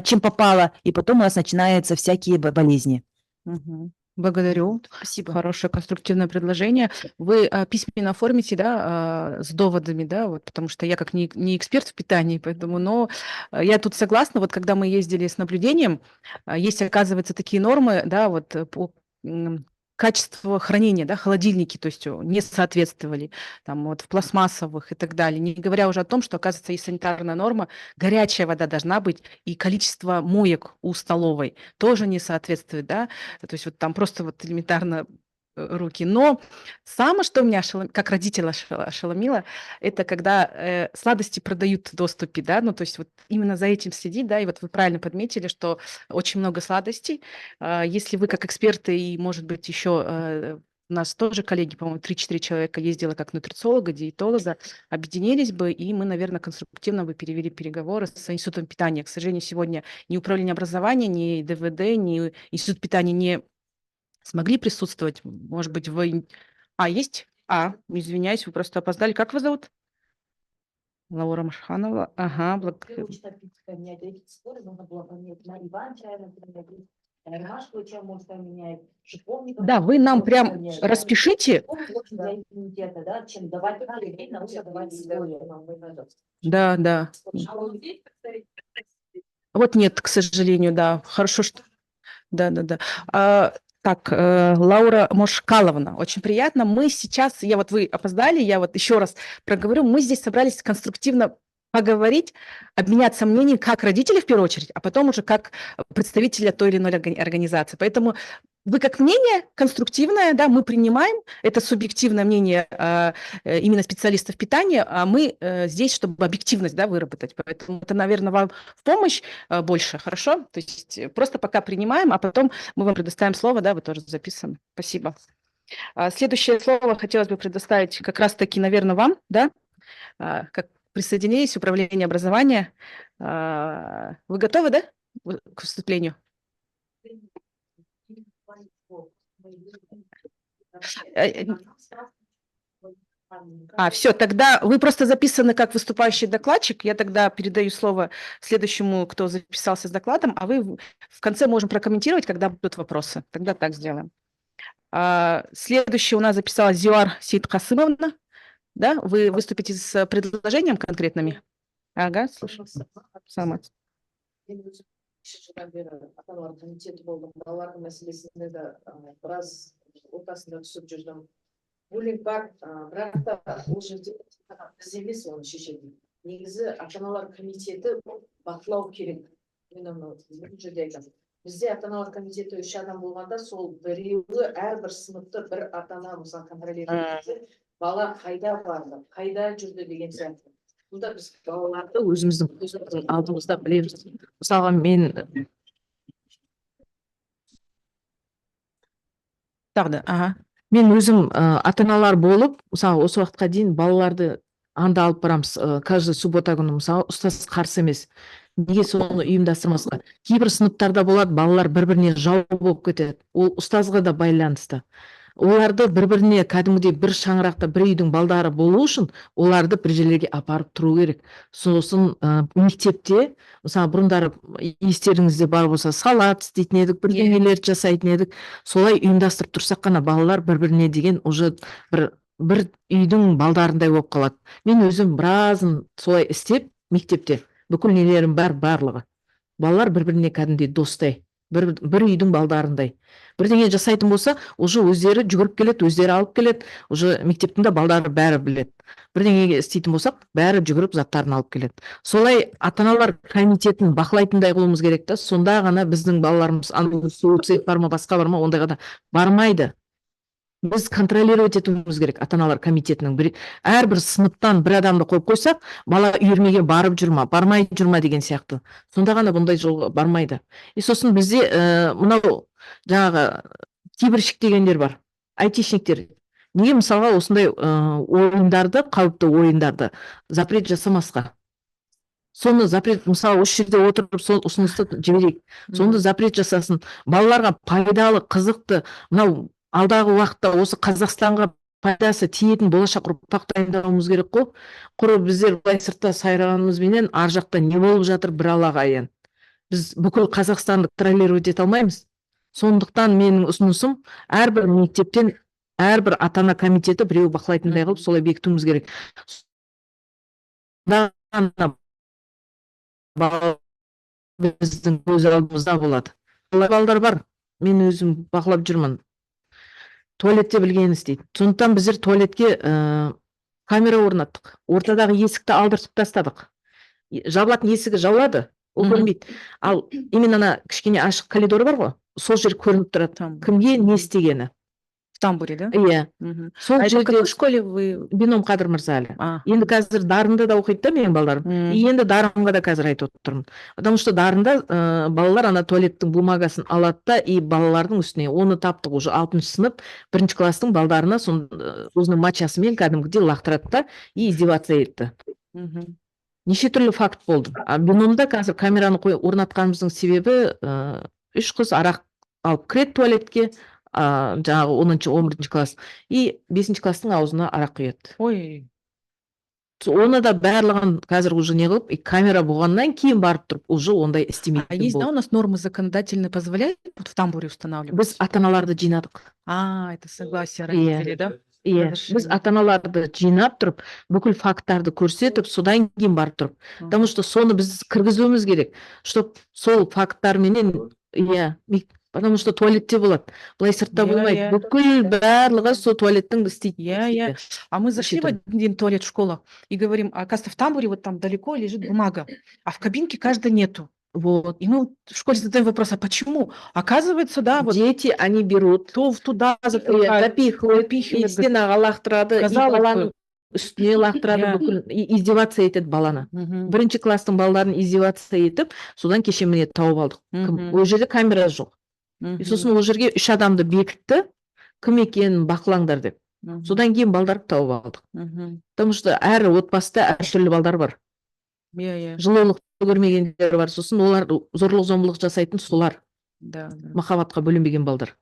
чем попало, и потом у нас начинаются всякие болезни. Благодарю. Спасибо. Хорошее конструктивное предложение. Вы письменно оформите, да, с доводами, да, потому что я как не эксперт в питании, поэтому, но я тут согласна, когда мы ездили с наблюдением, есть, оказывается, такие нормы, да, по качеству хранения, да, холодильники, то есть не соответствовали, там в пластмассовых и так далее. Не говоря уже о том, что, оказывается, есть санитарная норма, горячая вода должна быть, и количество моек у столовой тоже не соответствует, да, то есть там просто элементарно руки. Но самое, что меня как родителя ошеломило, это когда сладости продают в доступе, да, то есть именно за этим следить, да, и вы правильно подметили, что очень много сладостей. Если вы как эксперты и, может быть, еще у нас тоже коллеги, по-моему, 3-4 человека ездило как нутрициолога, диетолога, объединились бы, и мы, наверное, конструктивно бы перевели переговоры с Институтом питания. К сожалению, сегодня ни Управление образования, ни ДВД, ни Институт питания не смогли присутствовать. Может быть, вы... есть? Извиняюсь, вы просто опоздали. Как вас зовут? Лаура Машханова. Ага, Очень обидно поменять эти споры, нужно было поменять на Иван Чайна, поменять, Ромашку чем может поменять, шиповников. Да, вы нам можно прям поменять. распишите. Шиповник очень для иммунитета, да, чем давать время, научно давать историю. Да. Вот нет, к сожалению, да. Хорошо, что... Да. Так, Лаура Мошкаловна, очень приятно. Мы сейчас, вы опоздали, я вот еще раз проговорю, мы здесь собрались конструктивно поговорить, обменяться мнением как родители в первую очередь, а потом уже как представителя той или иной организации. Поэтому вы как мнение конструктивное, да, мы принимаем, это субъективное мнение именно специалистов питания, а мы здесь, чтобы объективность, да, выработать. Поэтому это, наверное, вам в помощь больше, хорошо? То есть просто пока принимаем, а потом мы вам предоставим слово, да, вы тоже записаны. Спасибо. Следующее слово хотелось бы предоставить как раз-таки, наверное, вам, да, как присоединились Управление образования. Вы готовы, да, к выступлению? Все, тогда вы просто записаны как выступающий докладчик. Я тогда передаю слово следующему, кто записался с докладом, а вы в конце можем прокомментировать, когда будут вопросы. Тогда так сделаем. Следующий у нас записалась Зиуар Сейдкасымовна. Да, вы выступите с предложением конкретными? Ага, слушаю. Сама. Ата-аналар комитеті болдым, балалардың мәселесінде де біраз ортасында түсіп жүрдім. Буллинг бар, бірақ та ол жерде біз емес оны шешеді. Негізі ата-аналар комитеті бақылау керек. Мен оны бұл жерде айтамын. Бізде ата-аналар комитеті 3 адам болғанда, сол біреуі әрбір сыныпты бір ата-ана мысалы контролировать, бала қайда барды, қайда жүрді деген сияқты. Бұнда біз балаларды өзіміздің алдымызда білеміз. Мысалға мен өзім ата-аналар болып, мысалы осы уақытқа дейін балаларды анда алып барамыз, каждый суббота күні, мысалы ұстаз қарсы емес. Неге соны ұйымдастырмасқа? Кейбір сыныптарда болады, балалар бір-біріне жау болып кетеді. Ол ұстазға да байланысты. Оларды бір-біріне кәдімгідей бір шаңырақта бір үйдің балдары болу үшін оларды бір жерлерге апарып тұру керек. Сосын мектепте, мысалы бұрындары естеріңізде бар болса, салат істейтін едік, бірдеңелер жасайтын едік. Солай ұйымдастырып тұрсақ қана балалар бір-біріне деген уже бір үйдің балдарындай болып қалады. Мен өзім біразын солай істеп мектепте бүкіл нелерім барлығы. Балалар бір-біріне кәдімгідей достай. Бір үйдің балдарындай. Бірдеңе жасайтын болса, уже өздері жүгіріп келеді, өздері алып келеді, уже мектептің де балдары бәрі біледі. Бірдеңеге істейтін болсақ, бәрі жүгіріп заттарын алып келеді. Солай ата-аналар комитетін бақылайтындай қылуымыз керек та, сонда ғана біздің балаларымыз суицид бар ма, басқа бар ма, ондай ғана бармайды. Біз контролировать етуіміз керек ата-аналар комитетінің. Әрбір сыныптан бір адамды қойып қойсақ, бала үйірмеге барып жүрма, бармай жүрма деген сияқты. Сонда ғана бұндай жолға бармайды. Сосын бізде мынау жаңағы кибершік дегендер бар, айтишниктер. Неге мысалға осындай ойындарды, қауіпті ойындарды запрет жасамасқа? Соны запрет, мысалы, осы жерде отырып, сол ұсынысты жіберейік. Соны запрет жасасын. Балаларға пайдалы, қызықты, мынау алдағы уақытта осы Қазақстанға пайдасы тиетін болашақ ұрпақ дайындауымыз керек қой. Құр біздер былай сыртта сайрағанымызбенен ар жақта не болып жатыр бір Аллаға аян. Біз бүкіл Қазақстанды контролировать ете алмаймыз. Сондықтан менің ұсынысым әрбір мектептен әрбір ата-ана комитеті біреу бақылайтындай қылып солай бекітуіміз керек. Біздің көз алдымызда болады. Балдар бар, мен өзім бақылап жүрмін. Туалетте білгенін істейді. Сондықтан біздер туалетке камера орнаттық. Ортадағы есікті алдыртып тастадық. Жабылатын есігі жабылады, ол көрінбейді. Ал именно кішкене ашық коридор бар ғой, сол жер көрініп тұрады. Кімге не істегені. Тамбуре, да? Иә. Мгм. Сол А это в жерде какой школе вы? бином Қадыр Мырзалы. А, Енді қазір Дарында да оқиды да менің балаларым. И енді Дарынға да қазір айтып отырмын. Потому что Дарында балалар ана туалеттің бумагасын алады да, и балалардың үстіне оны таптық уже 6-шы сынып, 1-ші класстың балдарына өзінің мачасымен кәдімгідей лақтырады да, и издеваться етті. мгм. Неше түрлі факт болды. Биномда қазір камераны орнатқанымыздың себебі 3 қыз арақ алып кіреді туалетке, жаңағы 10-11 класс, и 5-ші класстың аузына арақ құяды. Ой, Оны да барлығын қазір уже не қылып, и камера болғаннан кейін барып тұрып, уже ондай а істемейтін есть, да, у болды. нас нормы законодательные позволяют вот в тамбуре устанавливать? Біз ата-аналарды жинадық. Это согласие Иә. родителей, да? Иә, Разрешение. біз ата-аналарды жинап тұрып, бүкіл факттарды көрсетіп, содан кейін барып тұрып. Потому что соны біз кіргізуіміз керек, чтобы сол факттарменен, иә, потому что туалетте болады. Былай сыртта Иә, болмайды. иә. Бүкіл барлығы сол туалеттің істейтін. Я. А мы зашли в Рассчитан. один день в туалет в школу и говорим, оказывается, в тамбуре вот там далеко лежит бумага, а в кабинке каждой нету. Вот. И мы вот в школе задаем вопрос, а почему? Оказывается, да, вот Дети, они берут, туда иә, запихают, запихивают, запихивают, и стенаға лақтырады, и Казалось баланың бы. үстіне лақтырады, Иә. бүкіл, и издеваться етеді баланы. Мгм. 1-ші класстың балаларын издеваться етіп, содан кеше міне тауып алдық. Мгм. Ол жерде камера жоқ. И Мгм. сосын ол жерге 3 адамды бекітті, кім екенін бақылаңдар деп. Мгм. Содан кейін балдарды тауып алдық. Мгм. Потому что әр отбасыда әртүрлі балдар бар. Я. Жылулықты көрмегендер бар, сосын олар зорлық-зомбылық жасайтын солар, Да. махаббатқа бөленбеген балдар.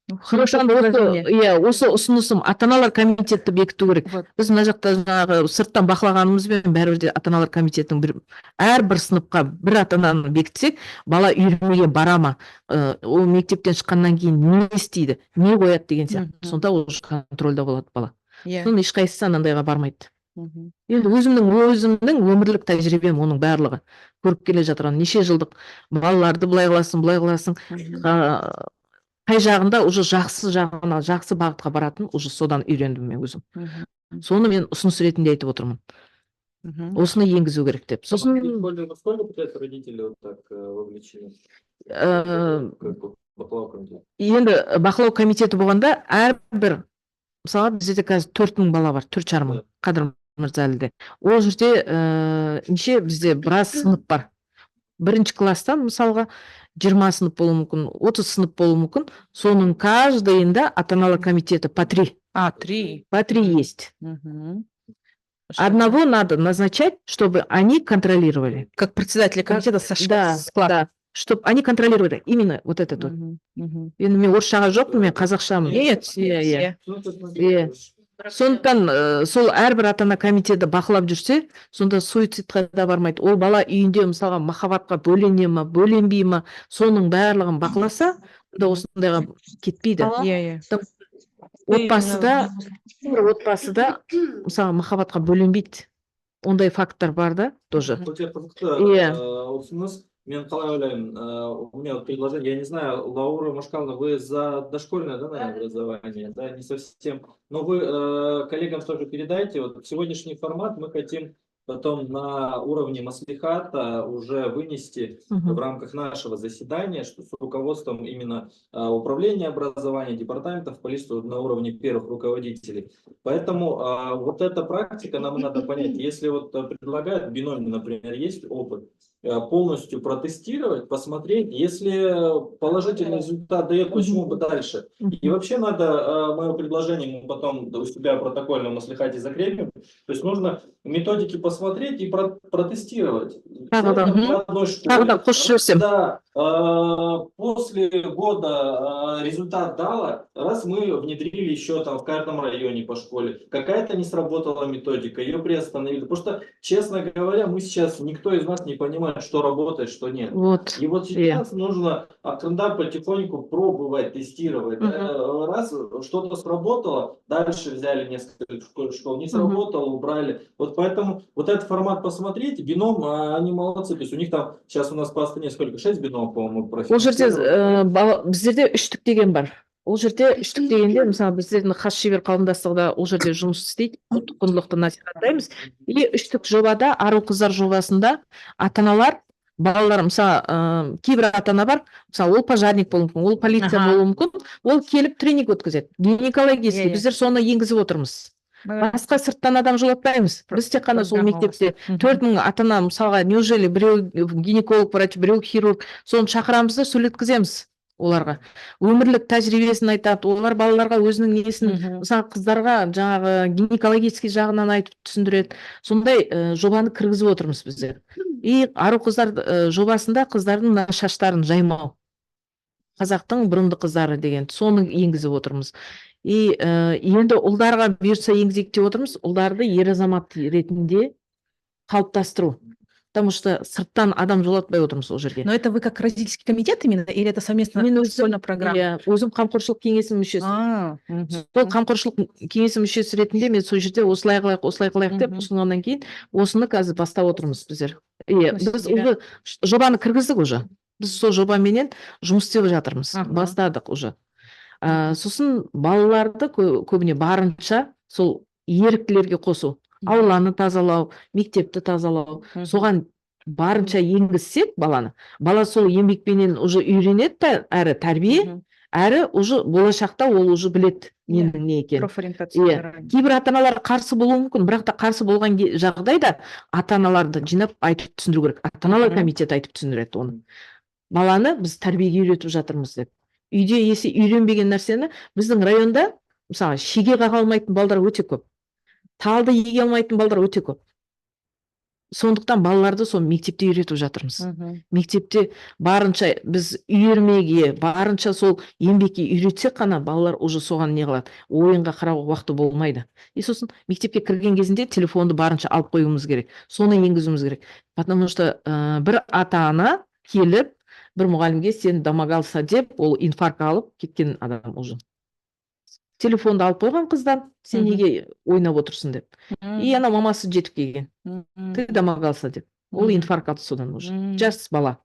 Ну, хорошее Сондықтан предложение. иә, осы ұсынысым ата-аналар комитетті бекіту керек. Вот. Біз мына жақта жаңағы сырттан бақылағанымызбен бәрібір де ата-аналар комитетінің әрбір сыныпқа бір ата-ананы бекітсек, бала үйірмеге бара ма, ол мектептен шыққаннан кейін не істейді, не қояды деген сияқты. Мгм. Сонда уже контрольда болады бала. Я. Соның ешқайсысы анандайға бармайды. Мгм. Енді өзімнің өмірлік тәжірибем оның барлығы. Көріп келе жатырған неше жылдық балаларды былай қыласың. Мгм. Қай жағында уже жақсы жағына, жақсы бағытқа баратын, уже содан үйрендім мен өзім. Мгм. Соны мен ұсыныс ретінде айтып отырмын. Мгм. Осыны енгізу керек деп. Сосын Сколько получается родителей вот так вовлечены? Как бы бақылау комитеті? енді бақылау комитеті болғанда әрбір, мысалы бізде қазір 4000 бала бар, 4,5 Қадыр Мырзалиде. Ол жерде неше бізде біраз сынып бар. 1-ші класстан мысалға 20 сынып болуы мүмкін, 30 сынып болуы мүмкін. Соның каждыйында ата-аналар комитеті по 3. 3. По 3 есть. Мгм. Одного надо назначать, чтобы они контролировали. Как председателя комитета Да, склада. чтобы они контролировали именно вот этот вот. Мгм. Мгм. Енді мен орысшаға жоқпын, мен қазақшамын. Нет, Иә. все. Сондықтан сол әрбір ата-ана комитеті бақылап жүрсе, сонда суицидқа да бармайды. Ол бала үйінде мысалға махаббатқа бөлене ма, бөленбей ма, соның барлығын бақыласа, да осындайға кетпейді. Я. Отбасыда мысалы махаббатқа бөленбейді. Ондай факттар бар да, тоже. Өте қызықты Иә. ұсыныс. Мен қалай ойлаймын, у меня вот предложение, я не знаю, Лаура Машкаловна, вы за дошкольное, да, наверное, образование, да, не совсем, но вы коллегам тоже передайте, вот сегодняшний формат мы хотим потом на уровне маслихата уже вынести в рамках нашего заседания, что с руководством именно управления образования, департаментов полиции на уровне первых руководителей. Поэтому вот эта практика нам надо понять, если вот предлагают биноми, например, есть опыт, полностью протестировать, посмотреть, если положительный результат дает, почему бы дальше. И вообще надо, мое предложение мы потом у себя в протокольном маслихате закрепим, то есть нужно методики посмотреть и протестировать. В одной школе. Да, после года результат дала, раз мы внедрили еще там в каждом районе по школе, какая-то не сработала методика, ее приостановили. Потому что, честно говоря, мы сейчас, никто из нас не понимает, что работает, что нет. Вот. И вот сейчас нужно потихоньку пробовать, тестировать. Раз что-то сработало, дальше взяли несколько школ, не сработало, убрали. Вот поэтому вот этот формат посмотрите, бином, они молодцы. То есть у них там, сейчас у нас по Астане сколько, 6 биномов, по-моему, Ол жерде біздерде 3 деген бар. Ол жерде 3 дегенде, мысалы біздердің хас шебер қауымдастығында ол жерде жұмыс істейді, құндылықты насихаттаймыз. И 3 жобада, Ару қыздар жобасында ата-аналар балалар мысалы кейбір ата ана бар, мысалы ол пожарник болуы мүмкін, ол полиция Аха. болуы мүмкін, ол келіп тренинг өткізеді гинекологический, Иә, иә. біздер соны енгізіп отырмыз. Басқа сырттан адам жолатпаймыз. Біз тек қана сол Программа у вас. мектепте 4000 ата ана, мысалға, неужели біреу гинеколог врач, біреу хирург, соны шақырамыз да сөйлеткіземіз оларға. Өмірлік тәжірибесін айтады, олар балаларға өзінің несін, мысалы қыздарға жаңағы гинекологический жағынан айтып түсіндіреді. Сондай жобаны кіргізіп отырмыз біздер. И ару қыздар жобасында қыздардың мына шаштарын жаймау. Қазақтың бұрымды қыздары деген соны енгізіп отырмыз. И енді ұлдарға бұйыртса енгізейік деп отырмыз, ұлдарды ер азамат ретінде қалыптастыру. Потому что сырттан адам жолатпай отырмыз ол жерге. Но это вы как родительский комитет именно, или это совместно Мен школьная программа? иә, өзім қамқоршылық кеңесінің мүшесі. Сол қамқоршылық кеңесінің мүшесі ретінде мен сол жерде осылай қылайық деп ұсынғаннан кейін осыны қазір бастап отырмыз біздер. Біз уже жобаны кіргіздік уже. Біз сол жобаменен жұмыс істеп жатырмыз. Бастадық уже. Сосын балаларды көбіне барынша сол еріктілерге қосу. Ауланы тазалау, мектепті тазалау. Соған барынша енгізсек баланы, бала сол еңбекпенен уже үйренеді, әрі тәрбие, әрі уже болашақта ол уже біледі ненің не екенін. Профориентация. Кейбір ата-аналар қарсы болуы мүмкін, бірақ та қарсы болған жағдайда ата-аналарды жинап айтып түсіндіру керек. Ата-аналар комитеті айтып түсіндіреді оны. Баланы біз тәрбиеге үйретіп жатырмыз деп. Үйде үйренбеген нәрсені біздің районда, мысалы, шеге қаға алмайтын балдар өте көп. Талды еге алмайтын балдар өте көп. Сондықтан балаларды сол мектепте үйретіп жатырмыз. Мектепте барынша біз үйірмеге, барынша сол еңбекке үйретсек қана балалар уже соған не қылады. Ойынға қарауға уақыты болмайды. И сосын мектепке кірген кезінде телефонды барынша алып қоюымыз керек. Соны енгізуіміз керек. Потому что бір ата-ана келіп, бір мұғалімге сен домогался деп, ол инфаркт алып кеткен адам уже. Телефонды алып қойған қыздан, сен неге ойнап отырсың деп. И ана мамасы жетіп келген. Ты домогался деп. Ол инфаркт алды содан уже. Жас бала.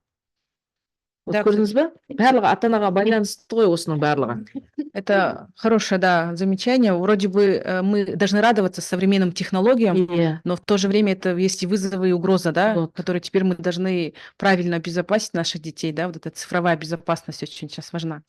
Көрдіңіз бе? Барлығы ата-анаға байланысты ғой осының барлығы. Это хорошее, да, замечание. Вроде бы мы должны радоваться современным технологиям, но в то же время это есть и вызовы, и угроза, да, которые теперь мы должны правильно обезопасить наших детей, да, вот эта цифровая безопасность очень сейчас важна.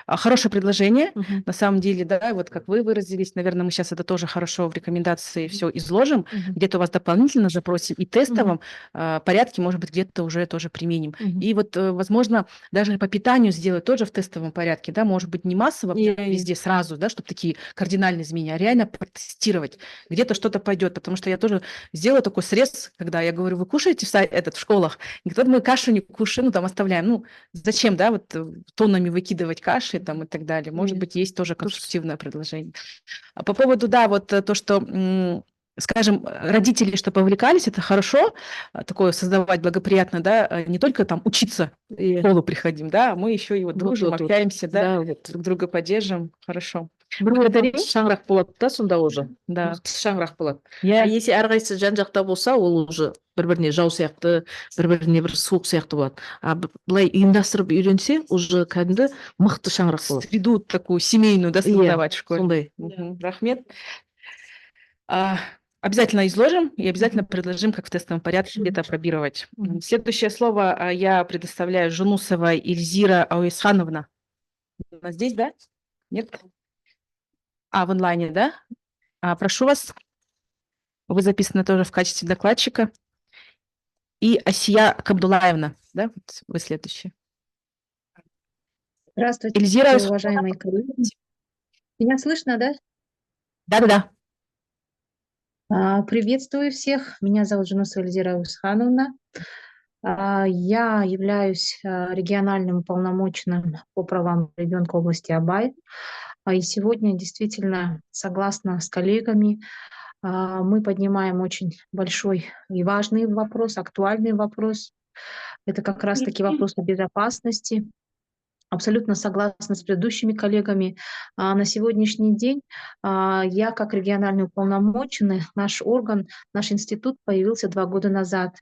Хорошее предложение, на самом деле, да, вот как вы выразились, наверное, мы сейчас это тоже хорошо в рекомендации все изложим, где-то у вас дополнительно запросим и тестовом порядке, может быть, где-то уже тоже применим. И вот, возможно, даже по питанию сделать тоже в тестовом порядке, да, может быть, не массово везде сразу, да, чтобы такие кардинальные изменения, а реально протестировать, где-то что-то пойдет, потому что я тоже сделала такой срез, когда я говорю, вы кушаете в школах, и кто-то мы кашу не кушаем, ну, там оставляем, ну, зачем, да, вот тоннами выкидывать каши там и так далее. Может быть, есть тоже конструктивное предложение. А по поводу, да, вот то, что, скажем, родители, что повлекались, это хорошо, такое создавать благоприятно, да, не только там учиться, в школу приходим, да, мы еще и вот дружим, общаемся, да, друг друга поддержим, хорошо. Благодарим. Шаңырақ болады да, сонда уже. Да. Шаңырақ болады. Если әрқайсысы жан-жақта болса, ол уже бір-біріне жау сияқты, бір-біріне бір суық сияқты болады. А былай ұйымдастырып үйренсе, уже кәдімгі мықты шаңырақ болады. Среду такую семейную, да, создавать в школе. Сондай. Рахмет. Обязательно изложим и обязательно предложим, как в тестовом порядке где-то опробировать. Следующее слово я предоставляю Жунусовой Ильзира Ауисхановна. Она здесь, да? Нет? В онлайне, да? Прошу вас. Вы записаны тоже в качестве докладчика. И Асия Кабдулаевна, да? Вот вы следующая. Здравствуйте, Эльзира, уважаемые коллеги. Меня слышно, да? Да-да-да. Приветствую всех. Меня зовут Жунусова Эльзира Ауисхановна. Я являюсь региональным уполномоченным по правам ребенка в области Абай. И сегодня действительно, согласно с коллегами, мы поднимаем очень большой и важный вопрос, актуальный вопрос. Это как раз-таки вопрос безопасности. Абсолютно согласна с предыдущими коллегами. На сегодняшний день я, как региональный уполномоченный, наш орган, наш институт появился 2 года назад.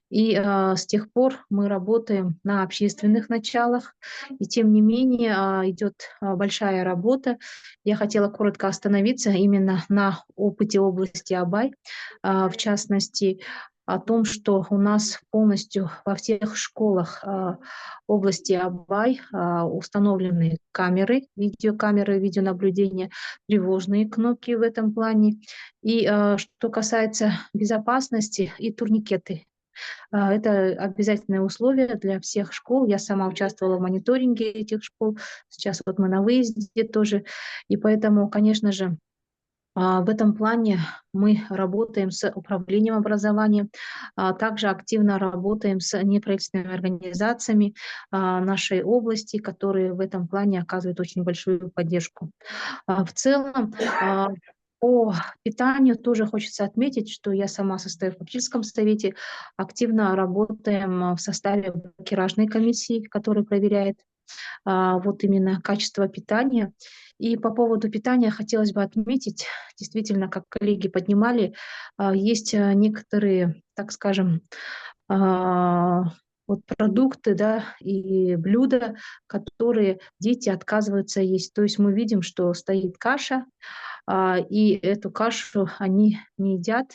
И с тех пор мы работаем на общественных началах. И тем не менее идет большая работа. Я хотела коротко остановиться именно на опыте области Абай. В частности, о том, что у нас полностью во всех школах области Абай установлены камеры, видеокамеры, видеонаблюдения, тревожные кнопки в этом плане. И что касается безопасности и турникеты. Это обязательное условие для всех школ. Я сама участвовала в мониторинге этих школ. Сейчас вот мы на выезде тоже. И поэтому, конечно же, в этом плане мы работаем с управлением образования, также активно работаем с неправительственными организациями нашей области, которые в этом плане оказывают очень большую поддержку. В целом, по питанию тоже хочется отметить, что я сама состою в попечительском совете, активно работаем в составе блокиражной комиссии, которая проверяет вот именно качество питания. И по поводу питания хотелось бы отметить, действительно, как коллеги поднимали, есть некоторые, так скажем, вот продукты, да, и блюда, которые дети отказываются есть. То есть мы видим, что стоит каша, и эту кашу они не едят,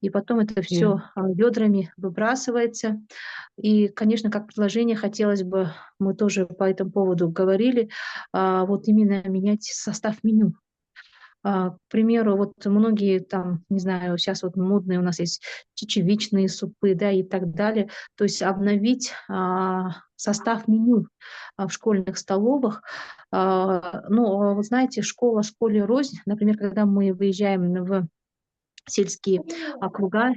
и потом это все ведрами выбрасывается. И, конечно, как предложение хотелось бы, мы тоже по этому поводу говорили, вот именно менять состав меню. К примеру, вот многие там, не знаю, сейчас вот модные у нас есть чечевичные супы, да, и так далее. То есть обновить состав меню в школьных столовых. Ну, вы знаете, школа школе рознь. Например, когда мы выезжаем в сельские округа,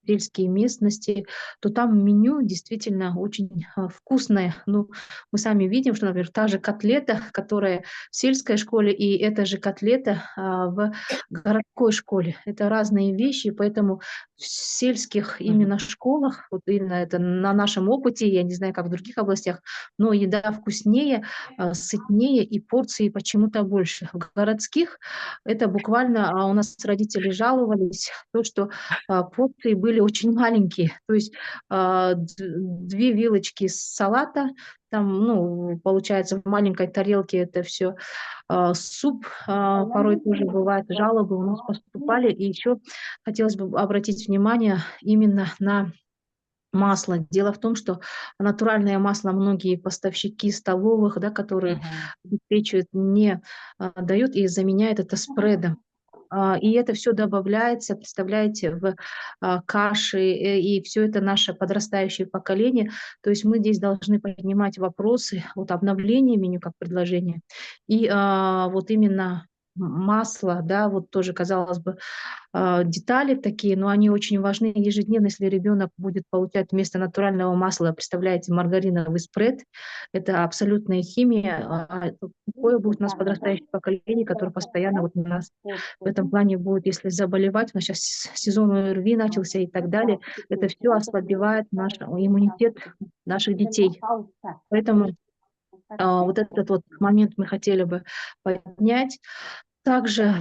сельские местности, то там меню действительно очень вкусное. Ну, мы сами видим, что, например, та же котлета, которая в сельской школе, и эта же котлета в городской школе. Это разные вещи, поэтому в сельских именно школах, вот именно это на нашем опыте, я не знаю, как в других областях, но еда вкуснее, сытнее и порции почему-то больше. В городских это буквально, у нас родители жаловались, то, что порции были очень маленькие. То есть 2 вилочки салата, там, ну, получается, в маленькой тарелке это все. Суп порой тоже бывает, жалобы у нас поступали. И еще хотелось бы обратить внимание именно на масло. Дело в том, что натуральное масло многие поставщики столовых, да, которые обеспечивают, не дают и заменяют это спредом. И это все добавляется, представляете, в каши, и все это наше подрастающее поколение. То есть мы здесь должны поднимать вопросы вот обновления меню как предложение. И вот именно масло, да, вот тоже, казалось бы, детали такие, но они очень важны ежедневно, если ребенок будет получать вместо натурального масла, представляете, маргариновый спред, это абсолютная химия, какое будет у нас подрастающее поколение, которое постоянно вот у нас в этом плане будет, если заболевать, у нас сейчас сезон ОРВИ начался и так далее, это все ослабевает наш иммунитет наших детей. Поэтому вот этот вот момент мы хотели бы поднять. Также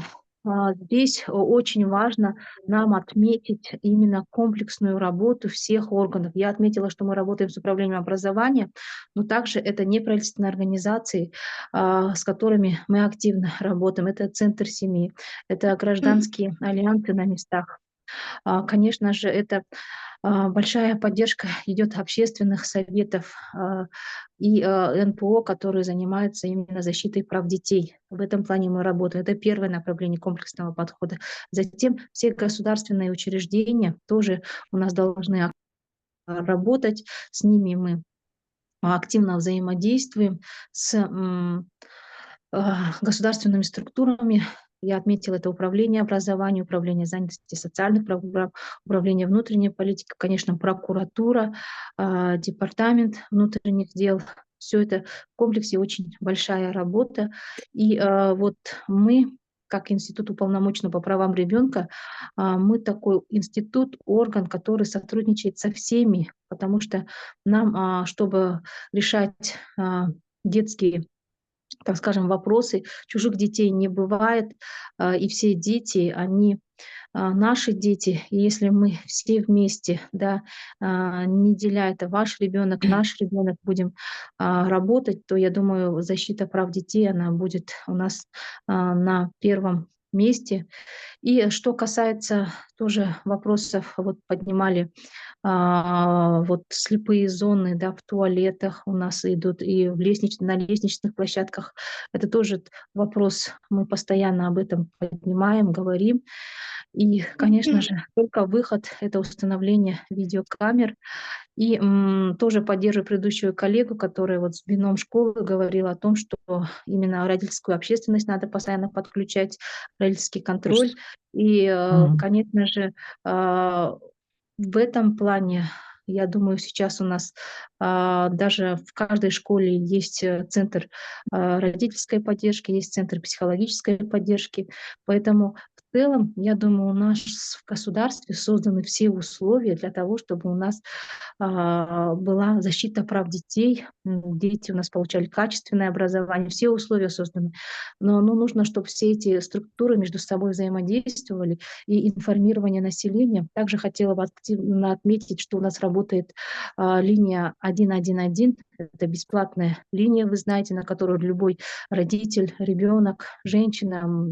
здесь очень важно нам отметить именно комплексную работу всех органов. Я отметила, что мы работаем с управлением образования, но также это неправительственные организации, с которыми мы активно работаем. Это Центр семьи, это гражданские альянсы на местах. Конечно же, это большая поддержка идет общественных советов и НПО, которые занимаются именно защитой прав детей. В этом плане мы работаем. Это первое направление комплексного подхода. Затем все государственные учреждения тоже у нас должны работать. С ними мы активно взаимодействуем с государственными структурами. Я отметила это управление образования, управление занятости, социальных программ, управление внутренней политики, конечно, прокуратура, департамент внутренних дел. Все это в комплексе очень большая работа. И вот мы, как институт уполномоченного по правам ребенка, мы такой институт, орган, который сотрудничает со всеми, потому что нам, чтобы решать детские, так скажем, вопросы, чужих детей не бывает, и все дети, они наши дети, и если мы все вместе, да, не деля это ваш ребенок, наш ребенок, будем работать, то, я думаю, защита прав детей, она будет у нас на первом месте. И что касается тоже вопросов, вот поднимали вот слепые зоны, да, в туалетах у нас идут и на лестничных площадках. Это тоже вопрос, мы постоянно об этом поднимаем, говорим. И, конечно же, только выход — это установление видеокамер. И тоже поддерживаю предыдущую коллегу, которая вот с бином школы говорила о том, что именно родительскую общественность надо постоянно подключать, родительский контроль. И, конечно же, в этом плане, я думаю, сейчас у нас даже в каждой школе есть центр родительской поддержки, есть центр психологической поддержки. Поэтому в целом, я думаю, у нас в государстве созданы все условия для того, чтобы у нас была защита прав детей, дети у нас получали качественное образование, все условия созданы. Но нужно, чтобы все эти структуры между собой взаимодействовали, и информирование населения. Также хотела бы активно отметить, что у нас работает линия 111. Это бесплатная линия, вы знаете, на которую любой родитель, ребенок, женщина,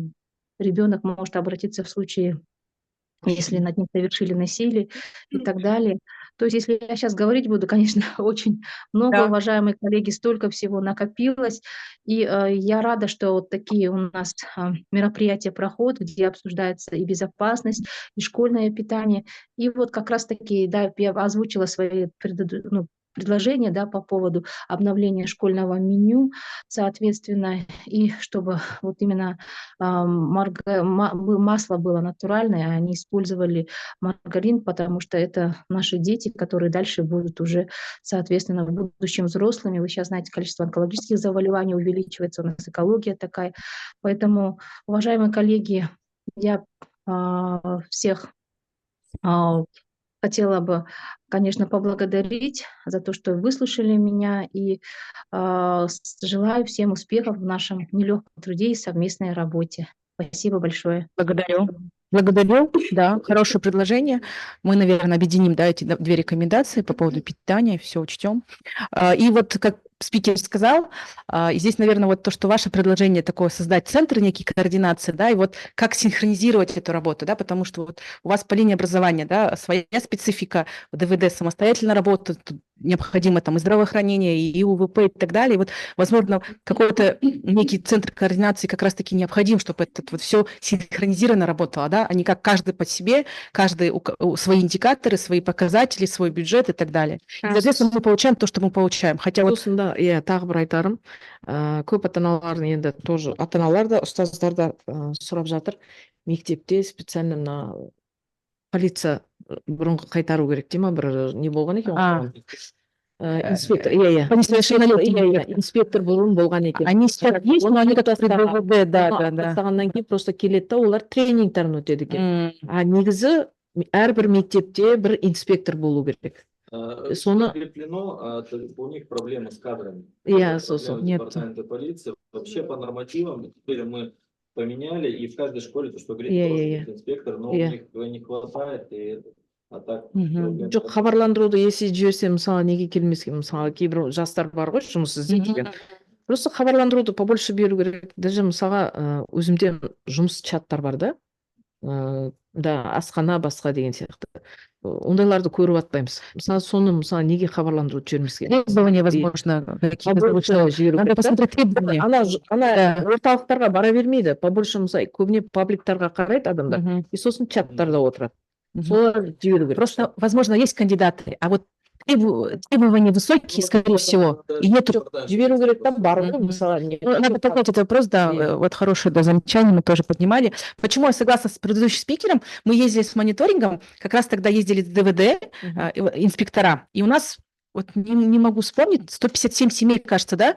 ребенок может обратиться в случае, если над ним совершили насилие и так далее. То есть, если я сейчас говорить буду, конечно, очень много, Да. уважаемые коллеги, столько всего накопилось. И я рада, что вот такие у нас мероприятия проходят, где обсуждается и безопасность, и школьное питание. И вот как раз-таки, да, я озвучила свои предложения, да, по поводу обновления школьного меню, соответственно, и чтобы вот именно масло было натуральное, а не использовали маргарин, потому что это наши дети, которые дальше будут уже, соответственно, в будущем взрослыми. Вы сейчас знаете, количество онкологических заболеваний увеличивается, у нас экология такая. Поэтому, уважаемые коллеги, я всех хотела бы, конечно, поблагодарить за то, что выслушали меня, и желаю всем успехов в нашем нелегком труде и совместной работе. Спасибо большое. Благодарю. Благодарю, да, хорошее предложение. Мы, наверное, объединим, да, эти две рекомендации по поводу питания, все учтем. И вот, как спикер сказал, и здесь, наверное, вот то, что ваше предложение такое, создать центр некий координации, да, и вот как синхронизировать эту работу, да, потому что вот у вас по линии образования, да, своя специфика, ДВД самостоятельно работает, тут необходимо там и здравоохранение, и УВП и так далее. И вот, возможно, какой-то некий центр координации как раз-таки необходим, чтобы это вот все синхронизированно работало, да, а не как каждый по себе, каждый свои индикаторы, свои показатели, свой бюджет и так далее. И, соответственно, мы получаем то, что мы получаем. Хотя вот Осында, иә, тағы бір айтарым, көп ата-аналардың енді тоже, ата-аналар да, ұстаздар да сұрап жатыр, мектепте специально мына полиция бұрынғы қайтару керек дей ма, бір не болған екен ғой. Инспектор, иә, по несовершеннолетним. инспектор бұрын болған екен. Они сейчас есть, но они как при ДВД, да. Тастағаннан кейін просто келеді да, олар тренингтарын өтеді екен. А негізі әрбір мектепте бір инспектор болу керек. Соны Закреплено, у них проблемы с кадрами. иә, Проблемы сосын. департамента полиции. Вообще по нормативам теперь мы поменяли, и в каждой школе, то, что говорит, Иә, должен иә, быть инспектор, но Иә. у них не хватает, и а так Жоқ, хабарландыруды есе жіберсе, мысалы, неге келмеске, мысалы, кейбір жастар бар ғой, жұмыс іздейді деген. Просто хабарландыруды побольше беру керек. Даже мысалға, өзімде жұмыс чаттар бар да, да, асхана басқа деген сияқты. Ондайларды көріп атпаймыз. Мысалы, соны, мысалы, неге хабарландыруды жібермеске? Требования, возможно, какие-то. Надо посмотреть требования. Ана орталықтарға бара бермейді. Побольше, мысалы, көбіне пабликтарға қарайды адамдар, и сосын чаттарда отырады. Солар жіберу керек. Просто, возможно, есть кандидаты, а вот требования высокие, скорее всего, и нету. Жіберу керек та бар ғой, мысалы. Надо поднять этот вопрос, да, вот хорошее да, замечание мы тоже поднимали. Почему я согласна с предыдущим спикером? Мы ездили с мониторингом, как раз тогда ездили с ДВД, инспектора, и у нас, вот не могу вспомнить, 157 семей, кажется, да,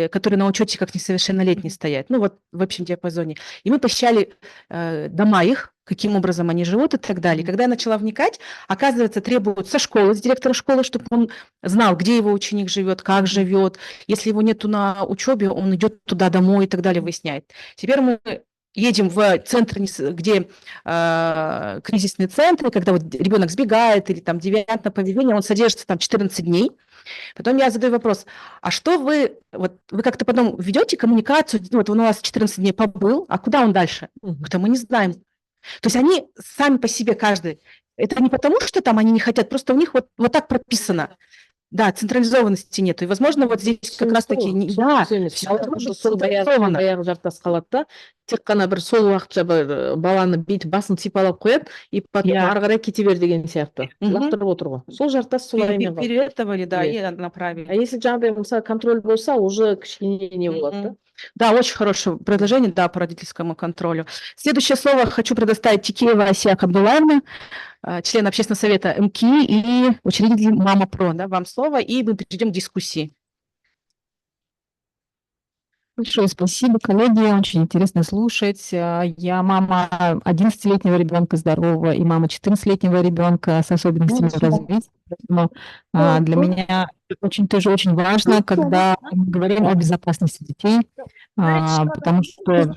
которые на учете как несовершеннолетние стоят, ну вот в общем диапазоне. И мы посещали дома их, каким образом они живут и так далее. Когда я начала вникать, оказывается, требуют со школы, с директора школы, чтобы он знал, где его ученик живет, как живет. Если его нету на учебе, он идет туда домой и так далее, выясняет. Теперь мы едем в центр, где кризисные центры, когда вот ребенок сбегает или там девиантное поведение, он содержится там 14 дней. Потом я задаю вопрос, а что вы как-то потом ведете коммуникацию, вот он у вас 14 дней побыл, а куда он дальше? Потому мы не знаем. То есть они сами по себе каждый. Это не потому, что там они не хотят, просто у них вот так прописано. Да, централизованности нету. И, возможно, вот здесь как раз-таки... Да, баяғы жартас қалады да, тек қана бір сол уақытша бір баланы бүйтіп басын сипалап қояды и потом Иә. ары қарай кете бер деген сияқты Мгм. лақтырып отыр ғой. Сол жартас солаймен қалды. Переветовали, да, Иә. и А направили. если жаңағыдай мысалы контроль болса, уже кішкене не болады да. Да, очень хорошее предложение, да, по родительскому контролю. Следующее слово хочу предоставить Тикеева Асия Абдулаевна, член общественного совета МКИ и учредитель Мама Про. Да, вам слово, и мы перейдем к дискуссии. Большое спасибо, коллеги. Очень интересно слушать. Я мама 11-летнего ребенка здорового и мама 14-летнего ребенка с особенностями развития. Поэтому для меня тоже очень важно, когда мы говорим о безопасности детей, потому что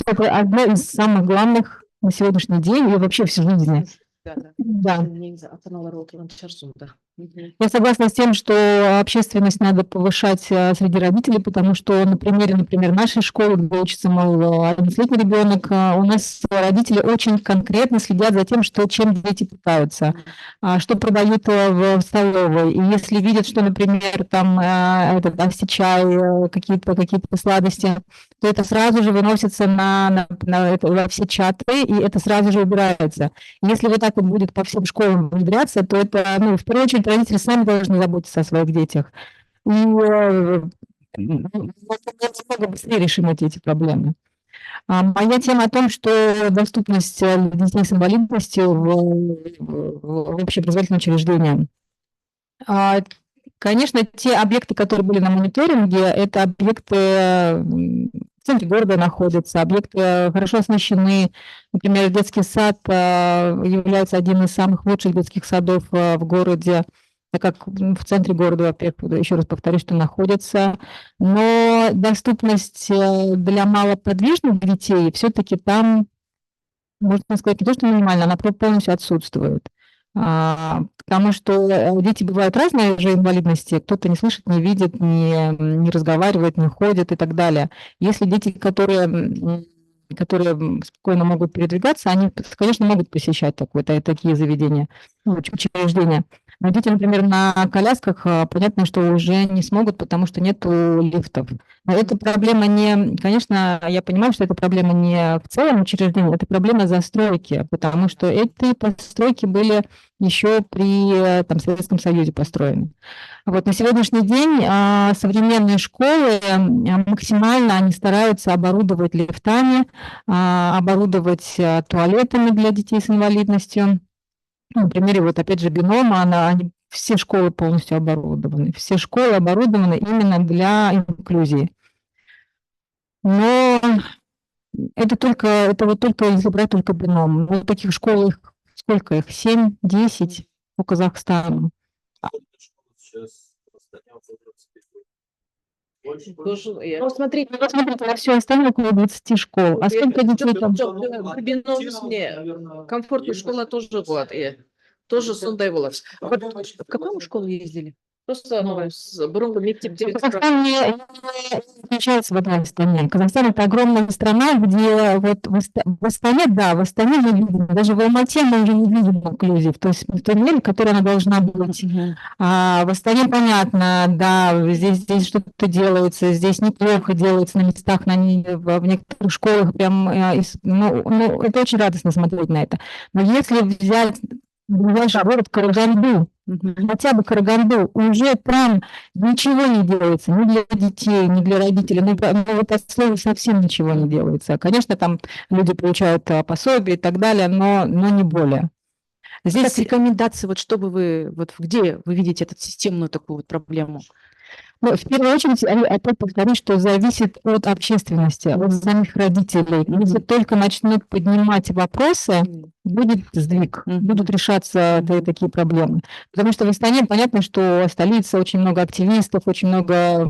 это одно из самых главных на сегодняшний день и вообще всю жизнь. Да. Я согласна с тем, что общественность надо повышать среди родителей, потому что на примере, например, нашей школы, где учится, мол, 11-летний ребенок, у нас родители очень конкретно следят за тем, чем дети питаются, что продают в столовой. И если видят, что, например, там овсечай, какие-то сладости, то это сразу же выносится во все чаты, и это сразу же убирается. Если вот так вот будет по всем школам внедряться, то это, в первую очередь, родители сами должны заботиться о своих детях. И мы намного быстрее решим эти проблемы. Моя тема о том, что доступность детей с инвалидностью в общеобразовательном учреждении. Конечно, те объекты, которые были на мониторинге, это объекты в центре города находятся, объекты хорошо оснащены. Например, детский сад является одним из самых лучших детских садов в городе, так как в центре города, во-первых, еще раз повторюсь, что находится. Но доступность для малоподвижных детей все-таки там, можно сказать, не то, что минимально, она полностью отсутствует. Потому что дети бывают разные же инвалидности, кто-то не слышит, не видит, не разговаривает, не ходит и так далее. Если дети, которые спокойно могут передвигаться, они, конечно, могут посещать такие заведения, учреждения. Но дети, например, на колясках, понятно, что уже не смогут, потому что нет лифтов. Но эта проблема не... Конечно, я понимаю, что эта проблема не в целом учреждении, это проблема застройки, потому что эти постройки были еще при Советском Союзе построены. Вот на сегодняшний день современные школы максимально они стараются оборудовать лифтами, оборудовать туалетами для детей с инвалидностью. На примере, опять же, Бинома, все школы полностью оборудованы. Все школы оборудованы именно для инклюзии. Но это только если брать только Бином. Таких школ, сколько их? 7, 10 по Казахстану. Смотрите, на все остальное около 20 школ. А сколько детей там? Комфортная школа тоже была. Тоже сондай болады. В какую школу ездили? Просто с бұрынғы мектепте. Казахстан не отличается в одной стране. Казахстан — это огромная страна, где в Астане, в Астане мы видим, даже в Алмате мы уже не видим инклюзии, то есть в той мере, в которой она должна быть. А в Астане понятно, здесь что-то делается, здесь неплохо делается на местах, в некоторых школах прям, это очень радостно смотреть на это. Но если взять ближайший город Караганду, хотя бы Караганду, уже там ничего не делается ни для детей, ни для родителей. От слова совсем ничего не делается. Конечно, там люди получают пособие и так далее, но не более. Здесь рекомендации, чтобы вы, где вы видите эту системную такую проблему? Ну, в первую очередь, опять повторюсь, что зависит от общественности, от самих родителей. Если только начнут поднимать вопросы, будет сдвиг, будут решаться такие проблемы. Потому что в Астане понятно, что столица, очень много активистов, очень много,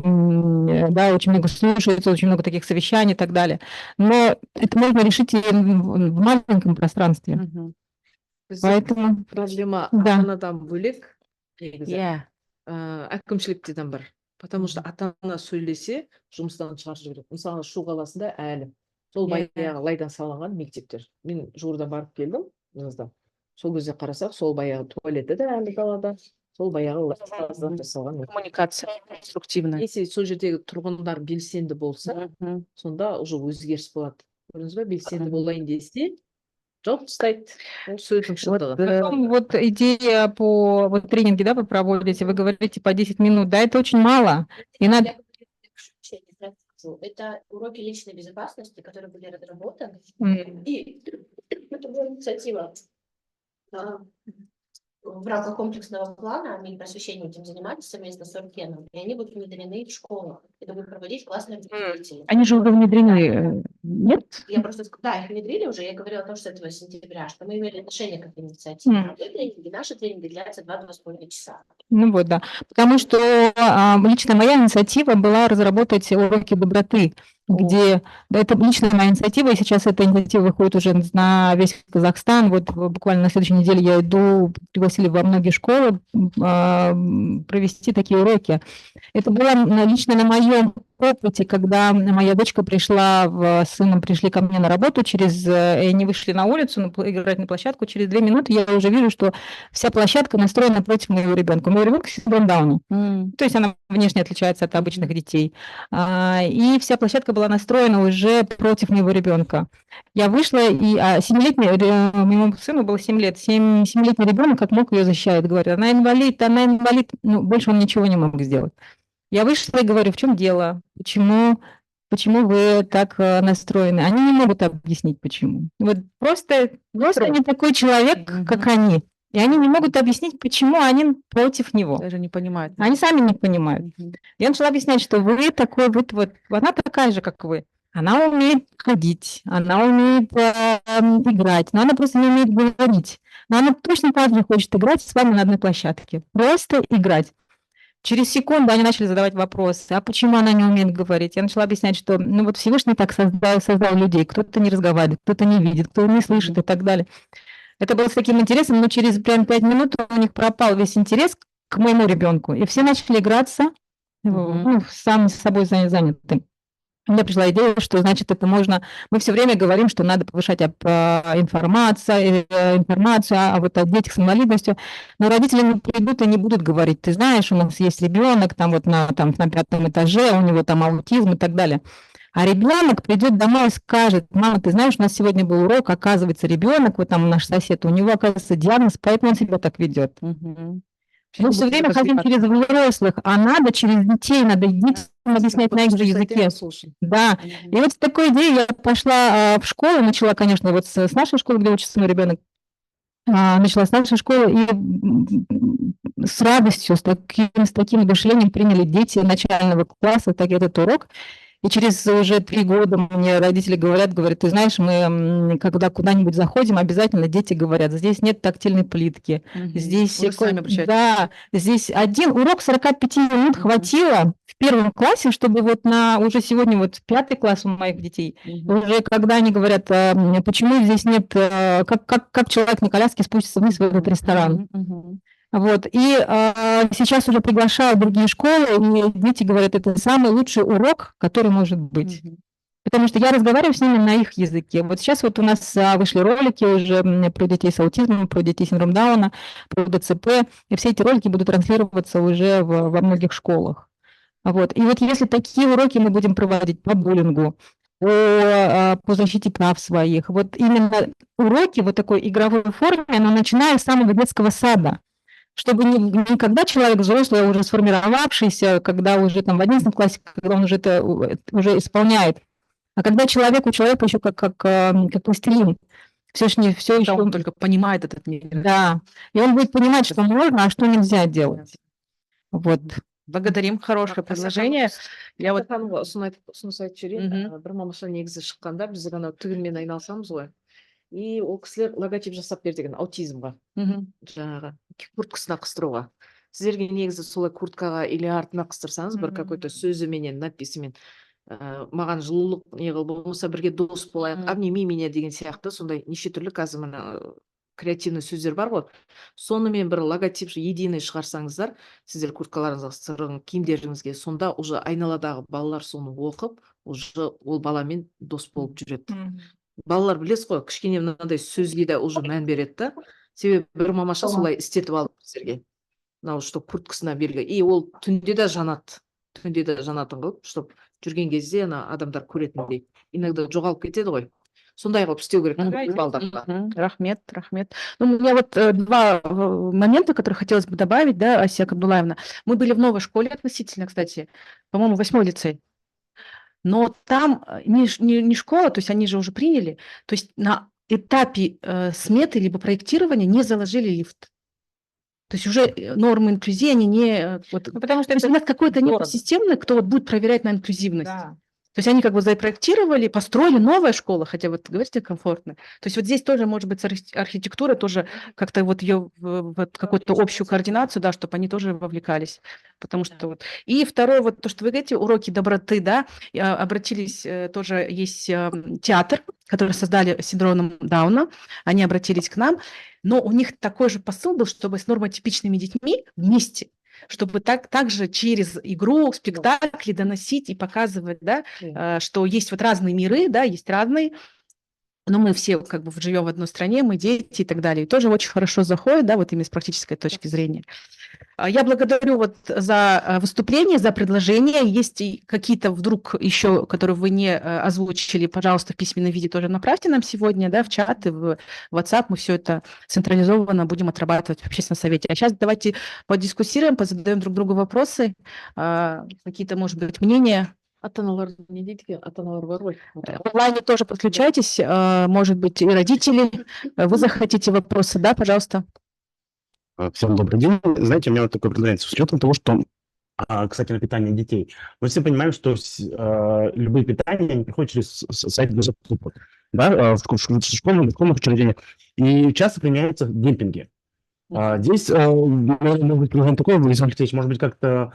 да, очень много слушается, очень много таких совещаний и так далее. Но это можно решить и в маленьком пространстве. Поэтому, проблема да. ата-анадан бөлек негізі. Иә. Әкімшіліктен бар. Потому что ата-ана сөйлесе, жұмыстан шығарып жібереді. Мысалы, Шу қаласында әлі сол баяғы лайдан салынған мектептер. Мен жуырда барып келдім, жазда. Сол кезде қарасақ, сол баяғы туалеті де әлі қалада, сол баяғы лайдан жасалған. Коммуникация конструктивная. Если сол жердегі тұрғындар белсенді болса, сонда уже өзгеріс болады. Көрдіңіз бе, белсенді болайын десе, жауып тастайды. Ол сөздің шындығы. Потом вот идея по вот тренинге, да, вы проводите, вы говорите по 10 минут, да, это очень мало. И надо... Это уроки личной безопасности, которые были разработаны. И это была инициатива в рамках комплексного плана. Мы просвещением этим занимались совместно с Оркеном. И они будут внедрены в школах. Это будут проводить классные руководители. Они же уже внедрены, нет? Я просто, да, их внедрили уже. Я говорила о том, что это сентября, что мы имели отношение к этой инициативе. Наши тренинги длятся 2-2,5 часа. Ну вот, да. Потому что лично моя инициатива была разработать уроки доброты, где, да, это личная моя инициатива, и сейчас эта инициатива выходит уже на весь Казахстан. Вот буквально на следующей неделе я иду, пригласили во многие школы провести такие уроки. Это было лично на моем опыте, когда моя дочка пришла, с сыном пришли ко мне на работу, и они вышли на улицу играть на площадку, через 2 минуты я уже вижу, что вся площадка настроена против моего ребенка. У моего ребенка синдром Дауна, то есть она внешне отличается от обычных детей. И вся площадка была настроена уже против моего ребенка. Я вышла, и 7-летний, моему сыну было 7 лет, 7-летний ребенок как мог ее защищает, говорит, она инвалид, ну, больше он ничего не мог сделать. Я вышла и говорю, в чем дело, почему вы так настроены. Они не могут объяснить, почему. Вот просто не такой человек, как они. И они не могут объяснить, почему они против него. Даже не понимают. Они сами не понимают. Я начала объяснять, что вы такой, вот, она такая же, как вы. Она умеет ходить, она умеет играть, но она просто не умеет говорить. Но она точно так же хочет играть с вами на одной площадке. Просто играть. Через секунду они начали задавать вопросы, а почему она не умеет говорить? Я начала объяснять, что ну вот Всевышний так создал людей, кто-то не разговаривает, кто-то не видит, кто-то не слышит и так далее. Это было с таким интересом, но через прям 5 минут у них пропал весь интерес к моему ребенку, и все начали играться, ну, сами с собой заняты. У меня пришла идея, что, значит, это можно... Мы все время говорим, что надо повышать информацию вот о детях с инвалидностью, но родители не придут и не будут говорить, ты знаешь, у нас есть ребенок там вот на 5-м этаже, у него там аутизм и так далее. А ребенок придет домой и скажет, мама, ты знаешь, у нас сегодня был урок, оказывается, ребенок, вот там наш сосед, у него, оказывается, диагноз, поэтому он себя так ведет. Мы все время хотим через взрослых, а надо через детей, надо детям объяснять на их же языке. Да. И вот с такой идеей я пошла в школу, начала, конечно, вот с нашей школы, где учится мой ребенок, начала с нашей школы, и с радостью, с таким одушевлением приняли дети начального класса этот урок. И через уже 3 года мне родители говорят, ты знаешь, мы когда куда-нибудь заходим, обязательно дети говорят, здесь нет тактильной плитки, здесь... Да, здесь один урок 45 минут хватило в 1 классе, чтобы вот уже сегодня вот 5 класс у моих детей, уже когда они говорят, почему здесь нет, как человек на коляске спустится вниз в этот ресторан. Вот. И сейчас уже приглашают другие школы, и дети говорят, это самый лучший урок, который может быть. Потому что я разговариваю с ними на их языке. Вот сейчас вот у нас вышли ролики уже про детей с аутизмом, про детей с синдромом Дауна, про ДЦП, и все эти ролики будут транслироваться уже во многих школах. Вот. И вот если такие уроки мы будем проводить по буллингу, по защите прав своих, вот именно уроки в такой игровой форме, но начиная с самого детского сада, чтобы не когда человек взрослый, уже сформировавшийся, когда уже там в 11 классе, когда он уже это уже исполняет, а когда у человека еще как пластилин, все еще он только понимает этот мир. Да, и он будет понимать, что можно, а что нельзя делать. Вот. Благодарим, хорошее предложение. Я вот ханымға ұсыныс айтып жіберейін. Мгм. Бір мамаша негізі шыққанда біз ғана тігінмен айналысамыз ғой. И ол кісілер логотип жасап берді деген аутизмға. Мгм. Жаңағы курткасына қыстыруға. Сіздерге негізі солай курткаға или артына қыстырсаңыз, бір Мгм. какой-то сөзіменен, написімен, маған жылулық не қыл болмаса бірге дос болайық, Мгм. обними меня деген сияқты сондай неше түрлі қазір мына креативный сөздер бар ғой. Сонымен бір логотип единый шығарсаңыздар, сіздер курткаларыңызға қыстырған киімдеріңізге, сонда уже айналадағы балалар соны оқып, уже ол баламен дос болып жүреді. Балалар білесіз ғой, кішкене мынандай сөзге де уже мән береді да. Себебі бір мамаша солай істетіп алып сіздерге. Мынау что курткасына белгі. И ол түнде де жанады. Түнде де жанатын қылып, чтобы жүрген кезде ана адамдар көретіндей. Иногда жоғалып кетеді ғой. Сондай қылып істеу керек балдарға. Мгм. Рахмет, рахмет. Ну, у меня вот два момента, которые хотелось бы добавить, да, Асия Абдулаевна. Мы были в новой школе относительно, кстати, по-моему, 8-й лицей. Но там не школа, то есть они же уже приняли, то есть на этапе сметы либо проектирования не заложили лифт. То есть уже нормы инклюзии, они не... Вот, Ну, потому что то есть это у нас какой-то нет дорого. системный, кто вот будет проверять на инклюзивность. Да. То есть они как бы запроектировали, построили новая школа, хотя вот говорите комфортно. То есть вот здесь тоже может быть архитектура тоже как-то вот ее в какую-то общую координацию, да, чтобы они тоже вовлекались. Потому что вот. И второе, вот то, что вы говорите, уроки доброты, да, обратились, тоже есть театр, который создали с синдромом Дауна, они обратились к нам, но у них такой же посыл был, чтобы с нормотипичными детьми вместе, чтобы также через игру, спектакли доносить и показывать, да, что есть вот разные миры, да, есть разные, но мы все как бы живем в одной стране, мы дети и так далее. И тоже очень хорошо заходит, да, вот именно с практической точки зрения. Я благодарю вот за выступление, за предложения. Есть и какие-то вдруг еще, которые вы не озвучили, пожалуйста, в письменном виде тоже направьте нам сегодня, да, в чат и в WhatsApp. Мы все это централизованно будем отрабатывать в общественном совете. А сейчас давайте подискуссируем, позадаем друг другу вопросы, какие-то, может быть, мнения. Ата-аналар не дейді екен, ата-аналар бар ғой. В онлайне тоже подключайтесь, может быть, и родители. Вы захотите вопросы, да, пожалуйста. Всем добрый день. Знаете, у меня вот такое предложение. С учетом того, что, кстати, на питание детей. Мы все понимаем, что любые питания они приходят через сайт госзакупок, да, в школьных учреждениях. И часто применяются демпинги. Здесь, может быть, такой, Владимир Алексеевич, может быть, как-то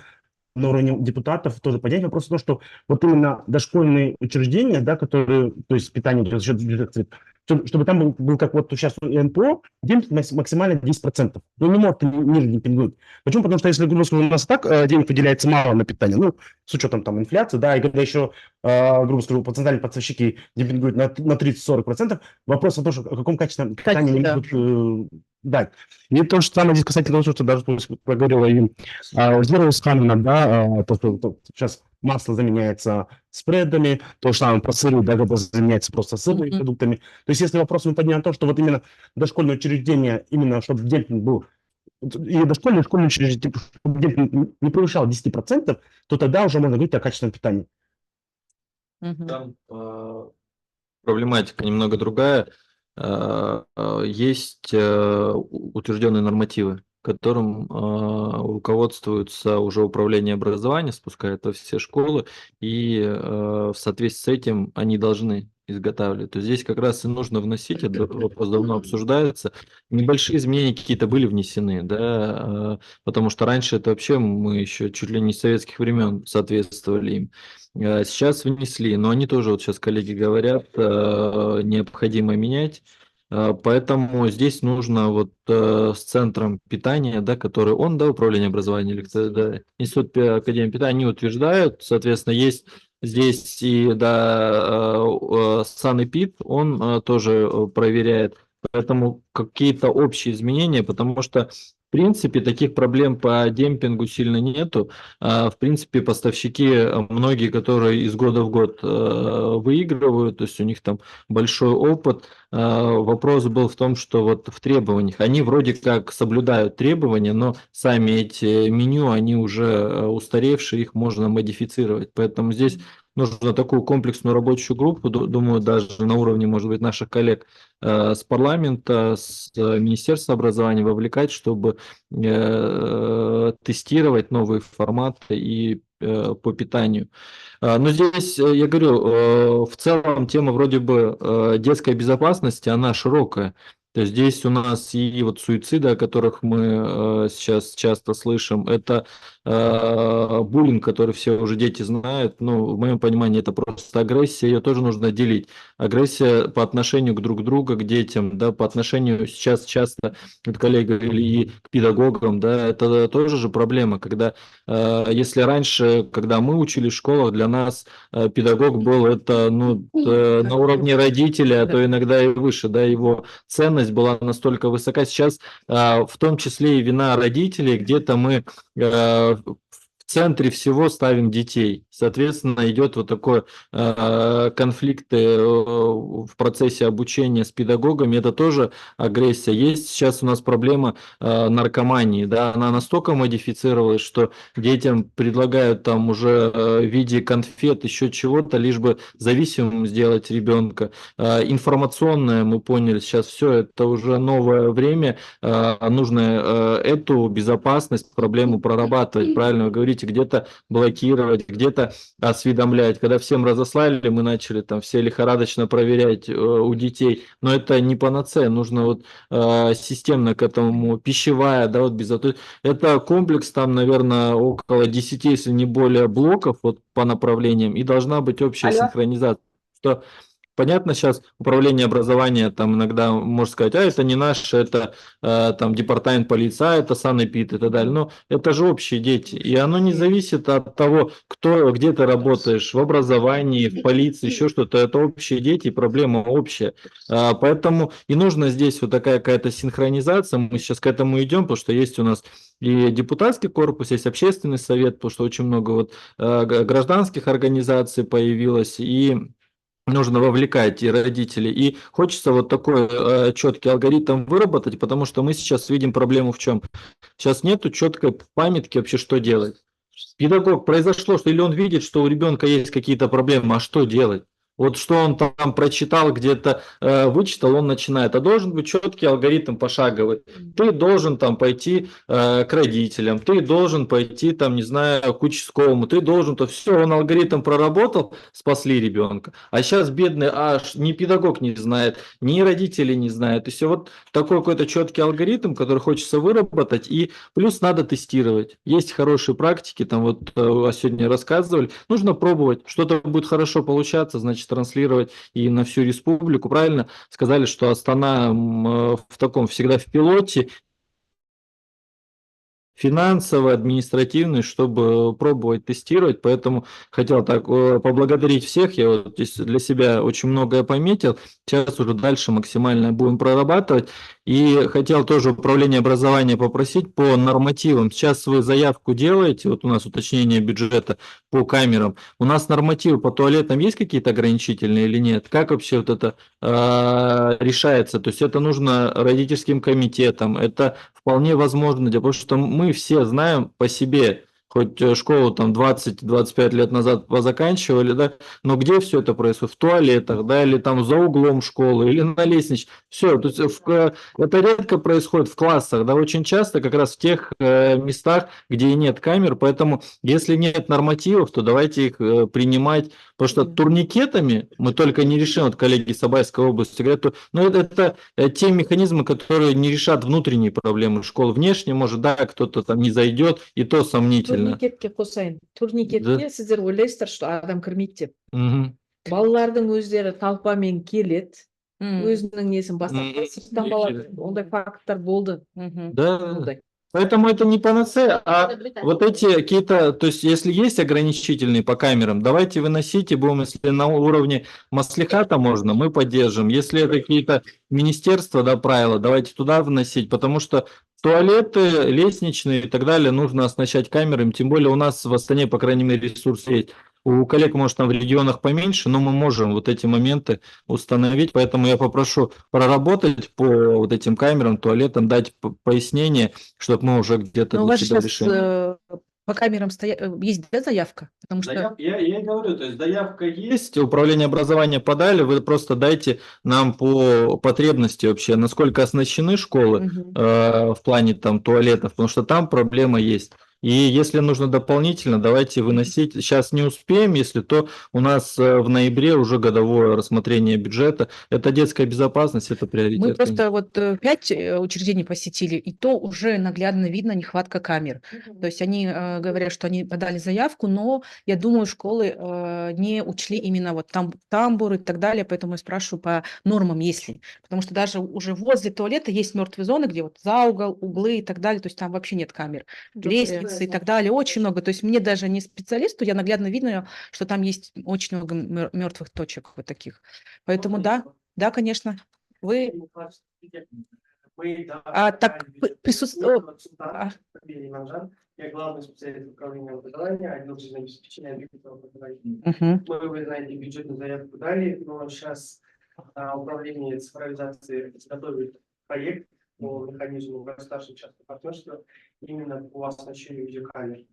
на уровне депутатов тоже поднять вопрос в том, что вот именно дошкольные учреждения, да, которые, то есть питание за счет бюджета, чтобы там был как вот сейчас у НПО, демпинг максимально 10%. Ну, не может ниже демпингнуть. Почему? Потому что если, грубо говоря, у нас так денег выделяется мало на питание, ну, с учетом там инфляции, да, и когда еще, грубо скажу, потенциальные поставщики демпингуют на 30-40%, вопрос о том, что о каком качественном питании они будут дать. И то же самое здесь касательно того, что даже поговорила и Ольга Усхановна, да, то, что сейчас масло заменяется спредами, то же самое по сыру, да, когда заменяется просто сырными продуктами. То есть если вопрос мы поднимаем о том, что вот именно дошкольное учреждение, именно чтобы демпинг был, и дошкольное и школьное учреждение, чтобы демпинг не превышал 10%, то тогда уже можно говорить о качественном питании. Там проблематика немного другая. Есть утвержденные нормативы, которым руководствуется уже управление образования, спускает во все школы, и в соответствии с этим они должны изготавливать. То есть здесь как раз и нужно вносить, этот вопрос давно обсуждается. Небольшие изменения какие-то были внесены, да, потому что раньше это вообще мы еще чуть ли не с советских времен соответствовали им. Сейчас внесли, но они тоже, вот сейчас коллеги говорят, необходимо менять. Поэтому здесь нужно вот с центром питания, да, который он, да, управление образования, или кто, да, Институт Академии питания, они утверждают, соответственно, есть здесь и, да, санэпид, он тоже проверяет, поэтому какие-то общие изменения, потому что в принципе, таких проблем по демпингу сильно нету. В принципе, поставщики, многие, которые из года в год выигрывают, то есть у них там большой опыт. Вопрос был в том, что вот в требованиях, они вроде как соблюдают требования, но сами эти меню, они уже устаревшие, их можно модифицировать. Поэтому здесь нужно такую комплексную рабочую группу, думаю, даже на уровне, может быть, наших коллег с парламента, с Министерства образования вовлекать, чтобы тестировать новые форматы и по питанию. Но здесь, я говорю, в целом тема вроде бы детской безопасности, она широкая. То есть здесь у нас и вот суициды, о которых мы сейчас часто слышим, это буллинг, который все уже дети знают. Ну, в моем понимании, это просто агрессия, ее тоже нужно делить. Агрессия по отношению к друг другу, к детям, да, по отношению сейчас часто, вот коллеги говорили, и к педагогам, да, это тоже же проблема, когда если раньше, когда мы учились в школах, для нас педагог был это, ну, на уровне родителя, а то иногда и выше, да, его ценность была настолько высока. Сейчас в том числе и вина родителей, где-то мы в центре всего ставим детей. Соответственно, идет вот такой конфликты в процессе обучения с педагогами. Это тоже агрессия. Есть сейчас у нас проблема наркомании. Да? Она настолько модифицировалась, что детям предлагают там уже в виде конфет, еще чего-то, лишь бы зависимым сделать ребенка. Информационное, мы поняли, сейчас все это уже новое время. Нужно эту безопасность, проблему прорабатывать. Правильно вы говорите, где-то блокировать, где-то осведомлять. Когда всем разослали, мы начали там все лихорадочно проверять у детей. Но это не панацея, нужно вот системно к этому, пищевая, да, вот это комплекс там, наверное, около 10, если не более блоков вот по направлениям, и должна быть общая синхронизация. Что понятно, сейчас управление образования там иногда может сказать, это не наше, это там департамент полиции, это санэпид и так далее. Но это же общие дети. И оно не зависит от того, где ты работаешь, в образовании, в полиции, еще что-то. Это общие дети, проблема общая. Поэтому и нужно здесь вот такая какая-то синхронизация. Мы сейчас к этому идем, потому что есть у нас и депутатский корпус, есть общественный совет, потому что очень много вот гражданских организаций появилось, и нужно вовлекать и родителей. И хочется вот такой четкий алгоритм выработать, потому что мы сейчас видим проблему в чем? Сейчас нету четкой памятки вообще, что делать. Педагог, произошло, что или он видит, что у ребенка есть какие-то проблемы, а что делать? Вот что он там прочитал, где-то вычитал, он начинает. А должен быть четкий алгоритм пошаговый. Ты должен там пойти к родителям, ты должен пойти там, не знаю, к участковому, ты должен, то все, он алгоритм проработал, спасли ребенка. А сейчас бедный аж ни педагог не знает, ни родители не знают. И все вот такой какой-то четкий алгоритм, который хочется выработать, и плюс надо тестировать. Есть хорошие практики, там вот сегодня рассказывали, нужно пробовать, что-то будет хорошо получаться, значит, транслировать и на всю республику. Правильно сказали, что Астана в таком всегда в пилоте, финансово, административный, чтобы пробовать тестировать, поэтому хотел так поблагодарить всех, я вот здесь для себя очень многое пометил, сейчас уже дальше максимально будем прорабатывать, и хотел тоже управление образования попросить по нормативам, сейчас вы заявку делаете, вот у нас уточнение бюджета по камерам, у нас нормативы по туалетам есть какие-то ограничительные или нет, как вообще вот это решается, то есть это нужно родительским комитетам, это вполне возможно, потому что мы все знаем по себе, хоть школу там 20-25 лет назад позаканчивали, да, но где все это происходит? В туалетах, да, или там за углом школы, или на лестничной. Все, то есть это редко происходит в классах, да, очень часто как раз в тех местах, где и нет камер, поэтому если нет нормативов, то давайте их принимать, потому что турникетами мы только не решим, вот коллеги из Абайской области говорят, но это те механизмы, которые не решат внутренние проблемы школы. Внешне, может, да, кто-то там не зайдет, и то сомнительно. Турникетке қосайын. Турникетке сіздер ойлайсыздар, что адам кірмейді деп. Мгм. Балалардың өздері толпамен келеді, өзінің несін бастап, сырттан бала, ондай факттар болды. Да, Ондай. поэтому это не панацея, а вот эти какие-то, то есть если есть ограничительные по камерам, давайте выносите, будем, если на уровне маслихата можно, мы поддержим. Если это какие-то министерства, да, правила, давайте туда вносить, потому что туалеты, лестничные и так далее нужно оснащать камерами, тем более у нас в Астане, по крайней мере, ресурс есть. У коллег, может, там в регионах поменьше, но мы можем вот эти моменты установить, поэтому я попрошу проработать по вот этим камерам, туалетам, дать пояснение, чтобы мы уже где-то Но у для вас себя сейчас решили. по камерам есть, да, заявка? Потому что... Я и говорю, то есть заявка есть, управление образования подали, вы просто дайте нам по потребности вообще, насколько оснащены школы Мгм. в плане там туалетов, потому что там проблема есть. И если нужно дополнительно, давайте выносить. Сейчас не успеем, если то у нас в ноябре уже годовое рассмотрение бюджета. Это детская безопасность, это приоритет. Мы просто вот 5 учреждений посетили, и то уже наглядно видно нехватка камер. То есть они говорят, что они подали заявку, но я думаю, школы не учли именно вот там тамбур и так далее, поэтому я спрашиваю по нормам, есть ли. Потому что даже уже возле туалета есть мертвые зоны, где вот за угол, углы и так далее, то есть там вообще нет камер. Лестницы и так далее, очень много. То есть мне даже не специалисту, я наглядно видно, что там есть очень много мертвых точек вот таких. Поэтому да, конечно. Вы так присутствует. Я главный специалист управления образования, отдел обеспечения объектов образования. Вы знаете, бюджетную заявку дали, но сейчас управление цифровизации готовит проект по механизму государственного частного партнерства именно по оснащению видеокамер.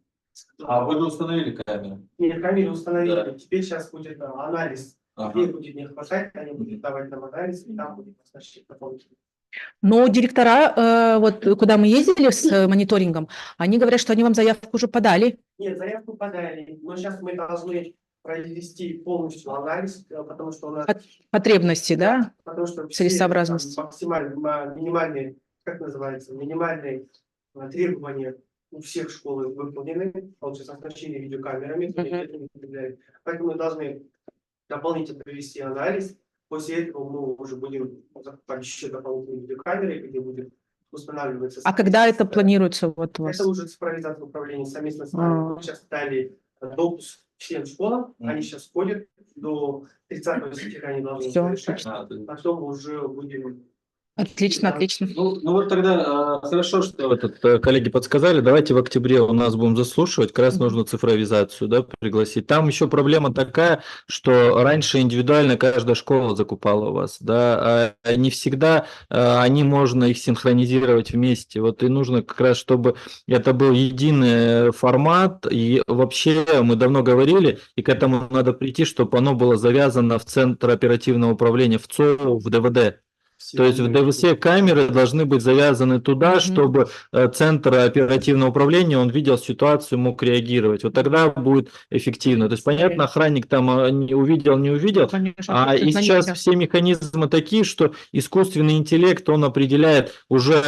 А вы же установили камеры? Нет, камеры установили. Да. Теперь сейчас будет анализ. Где будет не хватать, они будут давать нам анализ, и там будет оснащение дополнительно. Но директора, вот куда мы ездили с мониторингом, они говорят, что они вам заявку уже подали. Нет, заявку подали, но сейчас мы должны провести полностью анализ, потому что у нас... Потребности, да? Потому что Целесообразность. Максимально минимальные, как называется, минимальные требования у всех школ выполнены, получается, оснащение видеокамерами, поэтому мы должны дополнительно провести анализ. После этого мы уже будем закупать еще дополнительные видеокамеры, где будет устанавливаться... А когда это планируется вот у вас? Это уже цифровизация управления совместно с нами. Мы сейчас дали допуск всем школам, они сейчас входят, до 30 сентября они должны решать, потом уже будем... Отлично, отлично. Ну вот тогда хорошо, что коллеги подсказали. Давайте в октябре у нас будем заслушивать. Как раз нужно цифровизацию, да, пригласить. Там еще проблема такая, что раньше индивидуально каждая школа закупала у вас, да, а не всегда они можно их синхронизировать вместе. Вот и нужно как раз, чтобы это был единый формат. И вообще мы давно говорили, и к этому надо прийти, чтобы оно было завязано в Центр оперативного управления, в ЦО, в ДВД. То есть в ДВС камеры должны быть завязаны туда, чтобы Центр оперативного управления, он видел ситуацию, мог реагировать. Вот тогда будет эффективно. То есть, понятно, охранник там не увидел, Конечно, и сейчас все механизмы такие, что искусственный интеллект, он определяет уже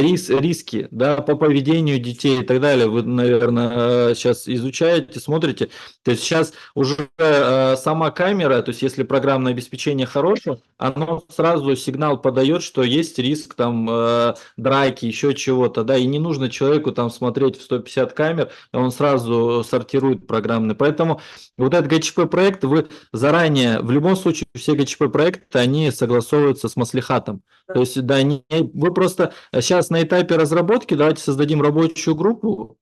риски, да, по поведению детей и так далее. Вы, наверное, сейчас изучаете, смотрите. То есть сейчас уже сама камера, то есть если программное обеспечение хорошее, оно сразу сигнал подает, что есть риск там драки, еще чего-то, да, и не нужно человеку там смотреть в 150 камер, он сразу сортирует программные. Поэтому вот этот ГЧП-проект, вы заранее, в любом случае, все ГЧП-проекты, они согласовываются с маслихатом. То есть, да, вы просто сейчас на этапе разработки, давайте создадим рабочую группу,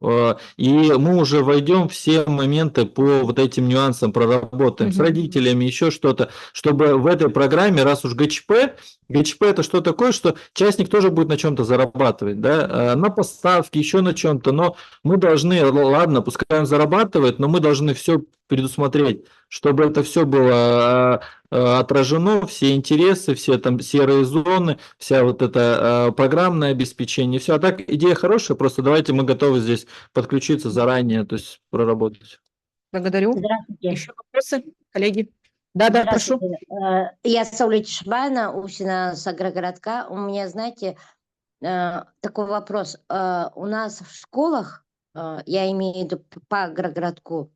и мы уже войдем все моменты по вот этим нюансам, проработаем с родителями, еще что-то, чтобы в этой программе, раз уж ГЧП это что такое, что частник тоже будет на чем-то зарабатывать, да, на поставке, еще на чем-то, но мы должны, ладно, пускай он зарабатывает, но мы должны все предусмотреть, чтобы это все было отражено, все интересы, все там серые зоны, вся вот это программное обеспечение, все. А так идея хорошая, просто давайте мы готовы здесь подключиться заранее, то есть проработать. Благодарю. Здравствуйте. Еще вопросы, коллеги? Да, прошу. Я Сауля Чешбайна, Усина с агрогородка. У меня, знаете, такой вопрос. У нас в школах, я имею в виду по агрогородку,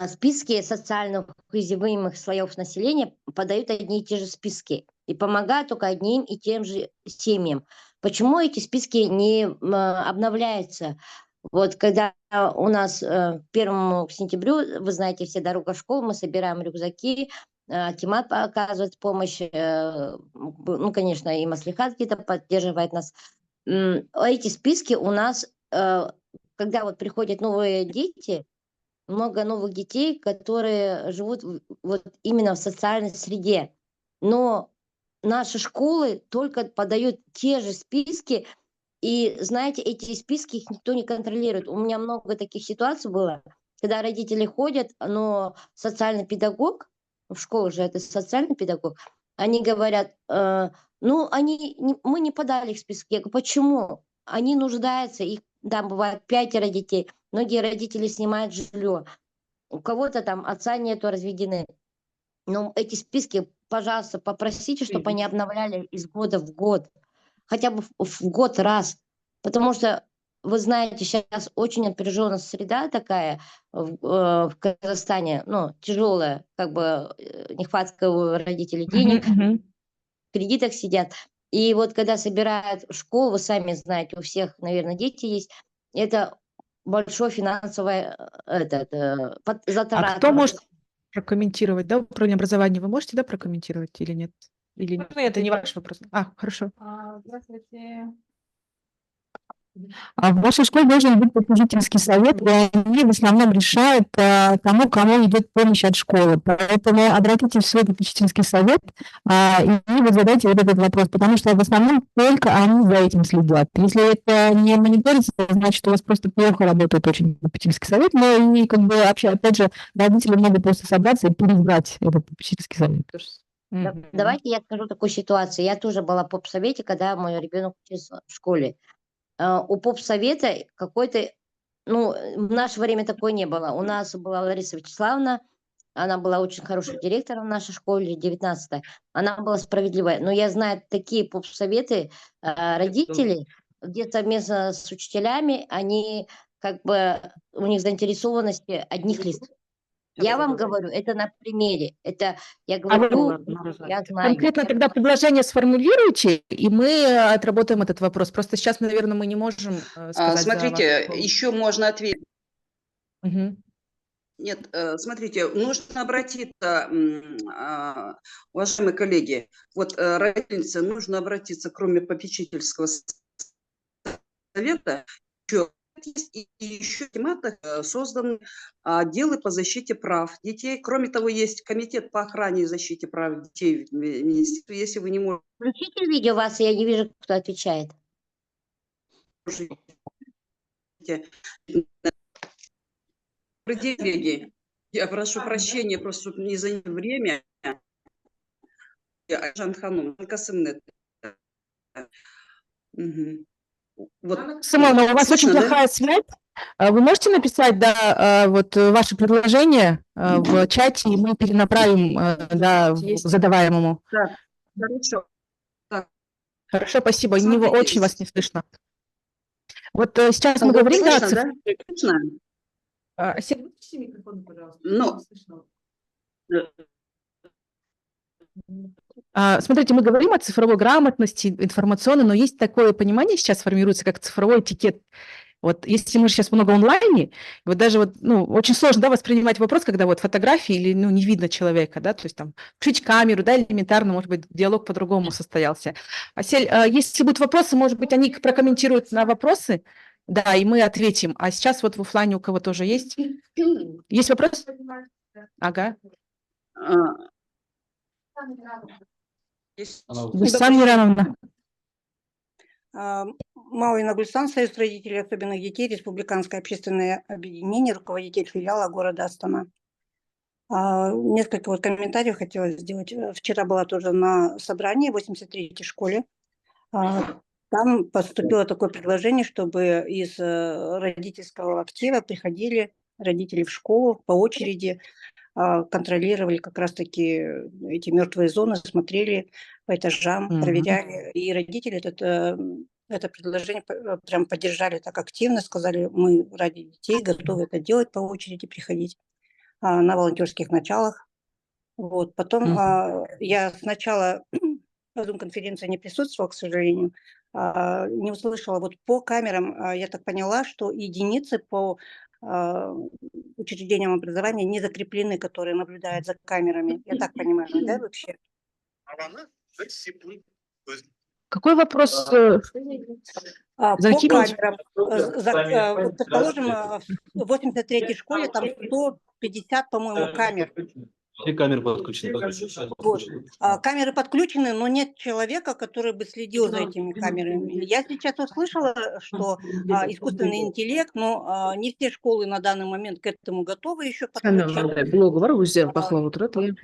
списки социально уязвимых слоев населения подают одни и те же списки и помогают только одним и тем же семьям. Почему эти списки не обновляются? Вот когда у нас 1 сентября, вы знаете, все дорога в школу, мы собираем рюкзаки, Акимат оказывает помощь, ну, конечно, и маслихат где-то поддерживает нас. Эти списки у нас, когда вот приходят новые дети, много новых детей, которые живут вот именно в социальной среде. Но наши школы только подают те же списки И знаете, эти списки их никто не контролирует. У меня много таких ситуаций было, когда родители ходят, но социальный педагог, в школу же это социальный педагог, они говорят, ну, мы не подали их списки. Я говорю, почему? Они нуждаются, их там бывает 5 детей, многие родители снимают жилье, у кого-то там отца нету, разведены. Но эти списки, пожалуйста, попросите, чтобы они обновляли из года в год, хотя бы в год раз, потому что вы знаете, сейчас очень напряженная среда такая в Казахстане, ну, тяжелая, как бы нехватка у родителей денег, в кредитах сидят. И вот когда собирают школу, вы сами знаете, у всех, наверное, дети есть, это большой финансовый затрат. А кто может прокомментировать, да, управление образования? Вы можете, да, прокомментировать или нет? Или нет? Это не ваш вопрос. Хорошо. Здравствуйте. В вашей школе должен быть попечительский совет, и они в основном решают кому идет помощь от школы. Поэтому обратитесь в свой попечительский совет и вы задайте вот этот вопрос, потому что в основном только они за этим следят. Если это не мониторится, значит, у вас просто плохо работает очень попечительский совет, но и как бы вообще, опять же, родители могут просто собраться и переизбрать этот попечительский совет. Давайте я скажу такую ситуацию. Я тоже была в попсовете, когда мой ребенок учился в школе. У попсовета какой-то, ну, в наше время такой не было. У нас была Лариса Вячеславовна, она была очень хорошим директором в нашей школе, 19-я. Она была справедливая. Но я знаю такие попсоветы родителей, где совместно с учителями, они как бы, у них заинтересованности одних лиц. Я вам говорю, это на примере. Это я говорю, я знаю. Конкретно тогда предложение сформулируйте, и мы отработаем этот вопрос. Просто сейчас, наверное, мы не можем сказать. Смотрите, еще можно ответить. Угу. Нет, смотрите, нужно обратиться, уважаемые коллеги, вот родительнице нужно обратиться, кроме попечительского совета, еще есть и еще в тематах созданы отделы по защите прав детей. Кроме того, есть комитет по охране и защите прав детей в министерстве. Если вы не можете... Включите видео вас, я не вижу, кто отвечает. Добрый день, коллеги. Я прошу прощения, просто не за время. Айжан Ханум, Касымнет. Вот. Сымона, у вас очень плохая связь. Вы можете написать, да, вот ваше предложение в чате, и мы перенаправим, да, задаваемому. Да, хорошо. Так. Хорошо, спасибо. Него очень вас не слышно. Вот сейчас мы говорим, слышно, да? Слышно? Микрофон, пожалуйста. Ну, смотрите, мы говорим о цифровой грамотности, информационной, но есть такое понимание сейчас формируется, как цифровой этикет. Вот если мы сейчас много онлайне, вот даже вот, ну, очень сложно, да, воспринимать вопрос, когда вот фотографии или, ну, не видно человека, да, то есть там включить камеру, да, элементарно, может быть, диалог по-другому состоялся. Асель, если будут вопросы, может быть, они прокомментируют на вопросы, да, и мы ответим. А сейчас вот в офлайне у кого тоже есть? Есть вопрос? Ага. Гульсан Мирамовна. Малый Гульсан, Союз родителей особенных детей, Республиканское общественное объединение, руководитель филиала города Астана. Несколько вот комментариев хотелось сделать. Вчера была тоже на собрании в 83-й школе. Там поступило такое предложение, чтобы из родительского актива приходили родители в школу по очереди, контролировали как раз-таки эти мертвые зоны, смотрели по этажам, проверяли. И родители это предложение прям поддержали так активно, сказали, мы ради детей готовы это делать, по очереди приходить на волонтерских началах. Вот. Потом я сначала на Zoom-конференции не присутствовала, к сожалению, не услышала. Вот по камерам я так поняла, что единицы по учреждениям образования не закреплены, которые наблюдают за камерами. Я так понимаю, да, вообще? Какой вопрос? По камерам. Предположим, в 83-й школе там 150, по-моему, камер. Все камеры подключены. Вот. Камеры подключены, но нет человека, который бы следил за этими камерами. Я сейчас услышала, что искусственный интеллект, но не все школы на данный момент к этому готовы еще подключить. блогы бар, өздері бақылап отырады.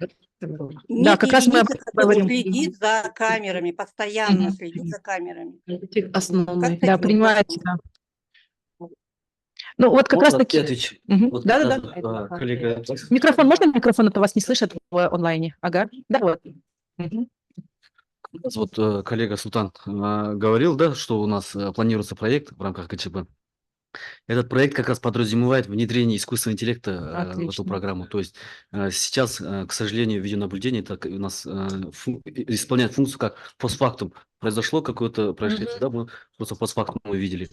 Да, Нет как раз мы об единицы, этом который говорим. следит за камерами, постоянно следит за камерами. Основной. Как Да, это принимаете, да. Ну, вот как раз таки... ответить? Мгм. Вот Да, как да, раз, да. коллега. Микрофон, можно микрофон, это вас не слышат в онлайне? Ага, да, вот. Мгм. Вот коллега Султан говорил, да, что у нас планируется проект в рамках КЧБ. Этот проект как раз подразумевает внедрение искусственного интеллекта в эту Отлично. программу. То есть сейчас, к сожалению, видеонаблюдение так у нас исполняет функцию как постфактум. Произошло какое-то происшествие, да, мы просто постфактум увидели.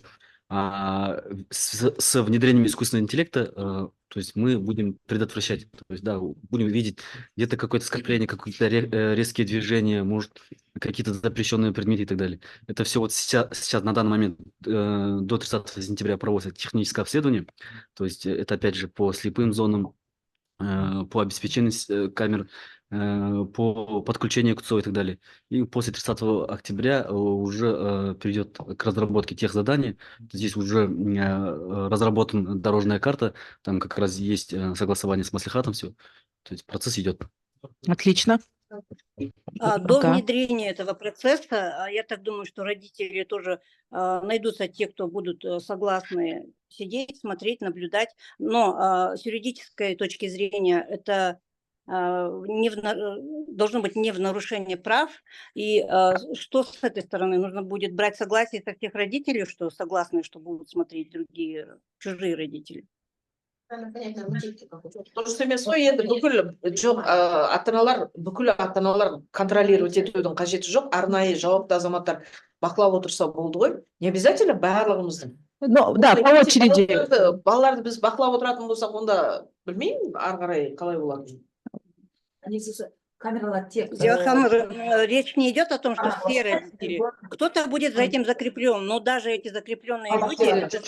А с внедрением искусственного интеллекта, то есть мы будем предотвращать, то есть, да, будем видеть где-то какое-то скопление, какие-то резкие движения, может, какие-то запрещенные предметы и так далее. Это все вот сейчас на данный момент до 30 сентября проводится техническое обследование, то есть это опять же по слепым зонам, по обеспечению камер, по подключению к ЦО и так далее. И после 30 октября уже перейдет к разработке тех заданий. Здесь уже разработана дорожная карта, там как раз есть согласование с маслихатом, все. То есть процесс идет. Отлично. До Ага. внедрения этого процесса, я так думаю, что родители тоже найдутся те, кто будут согласны сидеть, смотреть, наблюдать. Но с юридической точки зрения это должно быть не в нарушение прав. И что с этой стороны? Нужно будет брать согласие со всех родителей, что согласны, что будут смотреть другие, чужие родители. Дұрыс емес қой, енді бүкіл жоқ ата аналар контролировать етудің қажеті жоқ, арнайы жауапты азаматтар бақылап отырса болды ғой. Не обязательно барлығымыздың. Ну, да, по очереди. Балаларды біз бақылап отыратын болсақ, онда білмеймін, ары қарай қалай болады. Зиатхан, речь не идет о том, что все родители. Кто-то будет за этим закреплен, но даже эти закрепленные люди,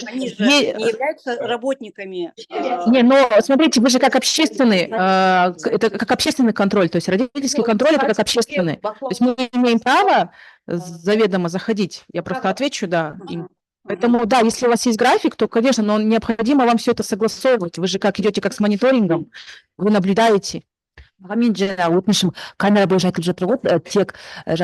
они же не являются работниками. Не, но смотрите, вы же как общественный, это как общественный контроль, то есть родительский контроль это как общественный. То есть мы имеем право заведомо заходить, я просто отвечу, да, им. Поэтому, да, если у вас есть график, то, конечно, но необходимо вам все это согласовывать. Вы же как идете как с мониторингом, вы наблюдаете. Мен жаңа өтінішім камера бойынша айтылып жатыр ғой, тек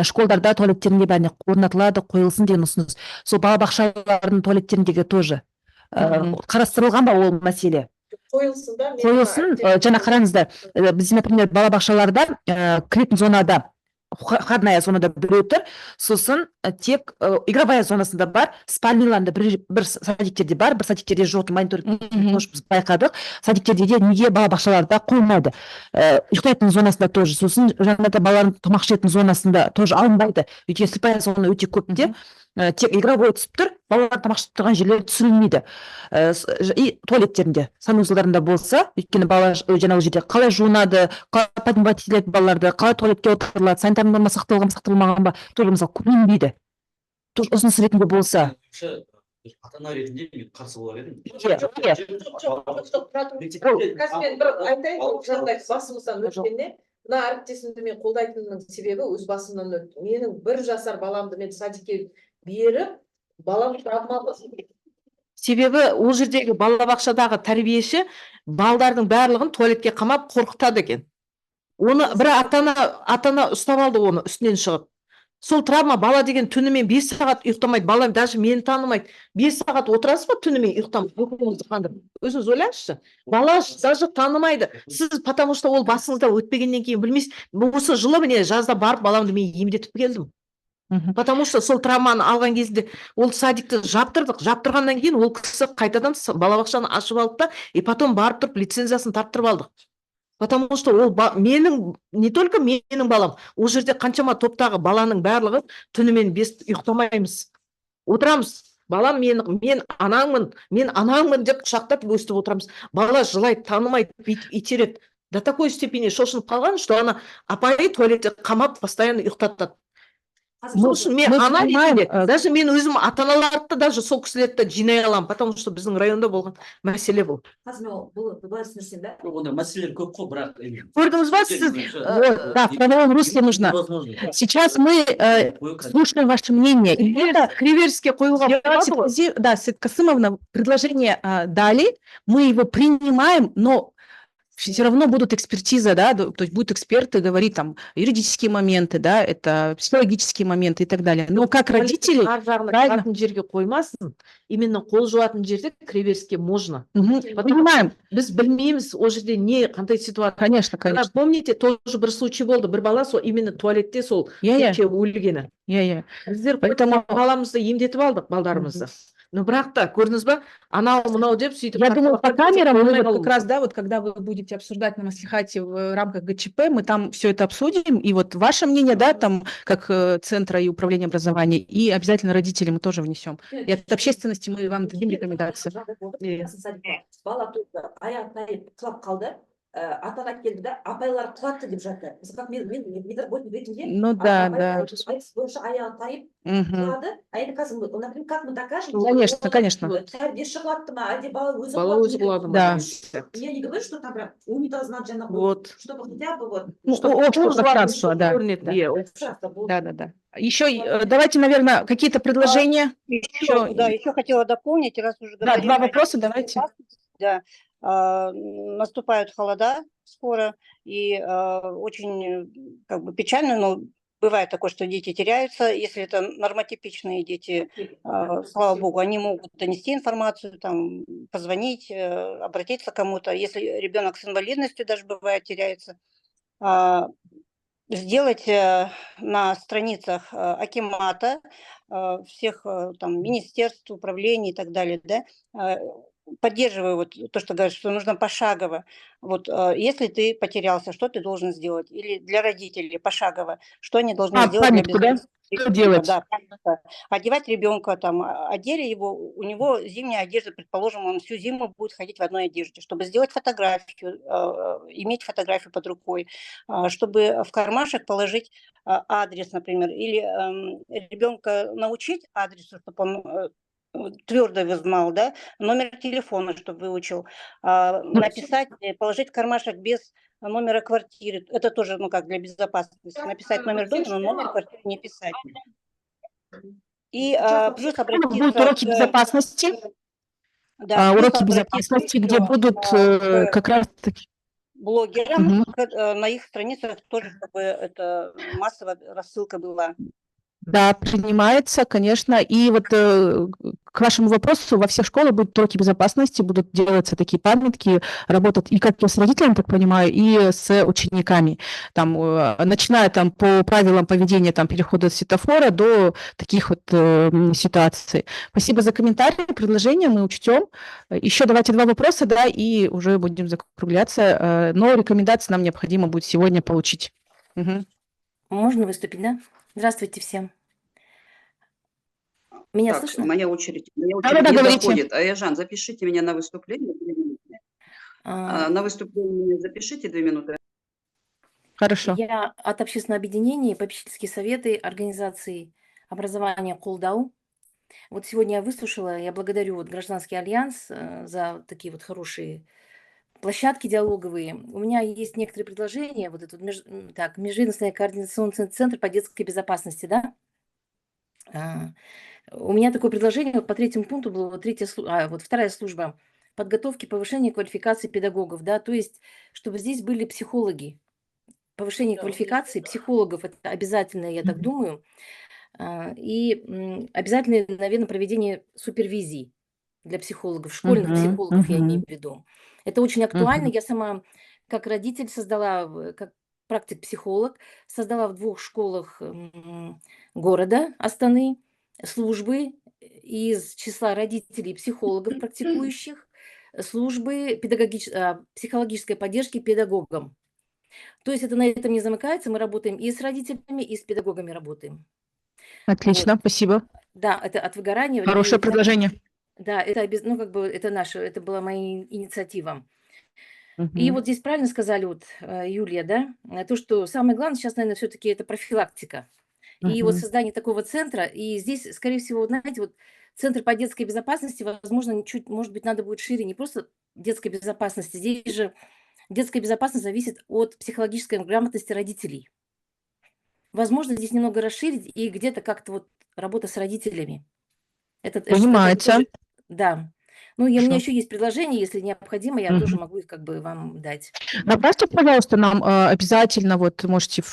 школдарда туалеттерінде бәріне орнатылады, қойылсын деген ұсыныс. Сол балабақшалардың туалеттеріндегі тоже қарастырылған ба ол мәселе? Қойылсын, жаңа қараңыздар, бізде, например, балабақшаларда кіретін зонада, входная зонада біреу тұр, сосын тек игровая зонасында бар, спальниларында бір садиктерде бар, бір садиктерде жоқ, мониторинг біз байқадық, садиктерде де неге балабақшаларда қойылмайды. Ұйықтайтын зонасында тоже, сосын жаңағыда балалардың тамақ ішетін зонасында тоже алынбайды. Өйткені слепая зона өте көп те, тек игровой түсіп тұр, балалар тамақ ішіп тұрған жерлер түсірілмейді. И туалеттерінде, санузелдарында болса, өйткені бала жаңағы жерде қалай жуынады, қалай подмывать етіледі балаларды, қалай туалетке отырылады, санитарный норма сақталған ба, сақталмаған ба, тоже мысалы көрінбейді. Ұсыныс ретінде болса. Ата-ана ретінде мен қарсы болар едім. Қазір бір айтайын, ол жағдай басымыздан өткенде, мына әріптесімді мен қолдайтынның себебі өз басымнан өтті. Менің 1 жасар баламды мен садикке беріп, балам травмалы. Себебі ол жердегі балабақшадағы тәрбиеші балдардың барлығын туалетке қамап қорқытады екен. Оны бір ата-ана ұстап алды оны үстінен шығып. Сол травма, бала деген түнімен 5 сағат ұйықтамайды, балам даже мені танымайды. 5 сағат отырасыз ба түнімен ұйықтамайды, ұйқыңызды қандырып. Өзіңіз ойлаңызшы. Бала даже танымайды. Сіз потому что ол басыңызда өтпегеннен кейін білмейсіз. Осы жылы міне жазда барып баламды мен емдетіп келдім. Потому что сол травманы алған кезінде ол садикті жаптырдық. Жаптырғаннан кейін ол кісі қайтадан балабақшаны ашып алды да, и потом барып тұрып лицензиясын тарттырып алдық. Потому что ол менің, не только менің балам, ол жерде қаншама топтағы баланың барлығы түнімен 5 ұйықтамаймыз. Отырамыз. Балам мен анаңмын деп құшақтап өстіп отырамыз. Бала жылайды, танымайды, итереді. До такой степени шошынып қалған, что ана апайы туалетте қамап постоянно ұйықтатады. мен мы ана понимаем, ретінде даже мен өзім ата-аналарды даже сол кісілерді жинай аламын, потому что біздің районда болған мәселе бұл. ондай мәселелер көп қой, бірақ Көрдіңіз ба, сіз, да, в правовом русле нужно. Сейчас мы слушаем ваше мнение. И это Криверске қоюға Давайте, да, Свет Касымовна, предложение дали, мы его принимаем, но все равно будут экспертиза, да, то есть будут эксперты говорить там юридические моменты, да, это психологические моменты и так далее. Но как родители, правильно? жерге қоймасын, именно қол жуатын жерде криверске можно. Понимаем. Біз білмейміз ол жерде не, қандай ситуация. Конечно, конечно. Помните, тоже бір случай болды, бір бала сол именно туалетте сол өлгені. Біздер Поэтому баламызды емдетіп алдық, балдарымызды. Но бірақ та, көрдіңіз ба, анау мынау деп сөйтіп. Я думаю, по камерам мы вот как раз, да, вот когда вы будете обсуждать на маслихате в рамках ГЧП, мы там все это обсудим, и вот ваше мнение, да, там, как Центра и Управления образования, и обязательно родители мы тоже внесем. И от общественности мы вам дадим рекомендации. Ата-ана келді да, апайлар құлатты деп жатыр. Как мен ретінде, Ну да, да. бойынша аяғы тайып құлады. А енді қазір, например, как мы докажем? Конечно, конечно. Тәрбиеші құлатты ма, әлде бала өзі құлады ма? Да. Я не говорю, что там прям унитаз надо же Вот. чтобы хотя бы вот. Ну, общее пространство, да. Да. Еще давайте, наверное, какие-то предложения. Еще хотела дополнить, раз уже Да, два вопроса, давайте. Да. Наступают холода скоро, и очень как бы печально, но бывает такое, что дети теряются. Если это нормотипичные дети, слава богу, они могут донести информацию, там, позвонить, обратиться к кому-то. Если ребенок с инвалидностью даже бывает теряется, сделать на страницах акимата, всех там министерств, управлений и так далее, да, поддерживаю вот то, что говоришь, что нужно пошагово. Вот если ты потерялся, что ты должен сделать? Или для родителей пошагово, что они должны сделать? Памятку, да? Что делать? Да, одевать ребенка, там, одели его, у него зимняя одежда, предположим, он всю зиму будет ходить в одной одежде, чтобы сделать фотографию, иметь фотографию под рукой, чтобы в кармашек положить адрес, например, или ребенка научить адресу, чтобы он твердо знал, да, номер телефона, чтобы выучил, написать, положить в кармашек без номера квартиры, это тоже, ну, как для безопасности, написать номер дома, но номер квартиры не писать. И плюс обратиться... Будут уроки безопасности, да, уроки безопасности, где будут как раз таки... блогерам, на их страницах тоже, чтобы это массовая рассылка была. Да, принимается, конечно. И вот к вашему вопросу, во всех школах будут уроки безопасности, будут делаться такие памятки, работать и как с родителями, так понимаю, и с учениками. Там, начиная там по правилам поведения там, перехода светофора до таких вот ситуаций. Спасибо за комментарии, предложения мы учтем. Еще давайте два вопроса, да, и уже будем закругляться. Но рекомендации нам необходимо будет сегодня получить. Можно выступить, да? Здравствуйте всем. Меня так, слышно? моя очередь не говорите. доходит. Аяжан, запишите меня на выступление. 2 минуты. На выступление меня запишите 2 минуты. Хорошо. Я от общественного объединения попечительские советы организации образования Колдау. Вот сегодня я выслушала, я благодарю вот Гражданский альянс за такие вот хорошие площадки диалоговые. У меня есть некоторые предложения. Вот этот Межведомственный координационный центр по детской безопасности, да? У меня такое предложение вот по 3-му пункту было вот 2-я служба подготовки, повышения квалификации педагогов, да, то есть чтобы здесь были психологи. Повышение квалификации психологов это обязательно, я так думаю, и обязательно, наверное, проведение супервизий для психологов, школьных психологов, я имею в виду. Это очень актуально. Я сама, как родитель, создала, как практик-психолог, создала в 2 школах города Астаны службы из числа родителей и психологов практикующих, службы психологической поддержки педагогам. То есть это на этом не замыкается, мы работаем и с родителями, и с педагогами работаем. Отлично, Вот. спасибо. Да, это от выгорания. Хорошее предложение. Да, это, ну, как бы, это была моя инициатива. И вот здесь правильно сказали, вот, Юлия, да, то, что самое главное сейчас, наверное, все-таки это профилактика. И вот создание такого центра, и здесь, скорее всего, знаете, вот Центр по детской безопасности, возможно, чуть, может быть, надо будет шире, не просто детской безопасности. Здесь же детская безопасность зависит от психологической грамотности родителей. Возможно, здесь немного расширить и где-то как-то вот работа с родителями. Понимается. Да. Ну, и у меня Хорошо. еще есть предложения, если необходимо, я тоже могу их как бы вам дать. Направьте, пожалуйста, нам обязательно, вот можете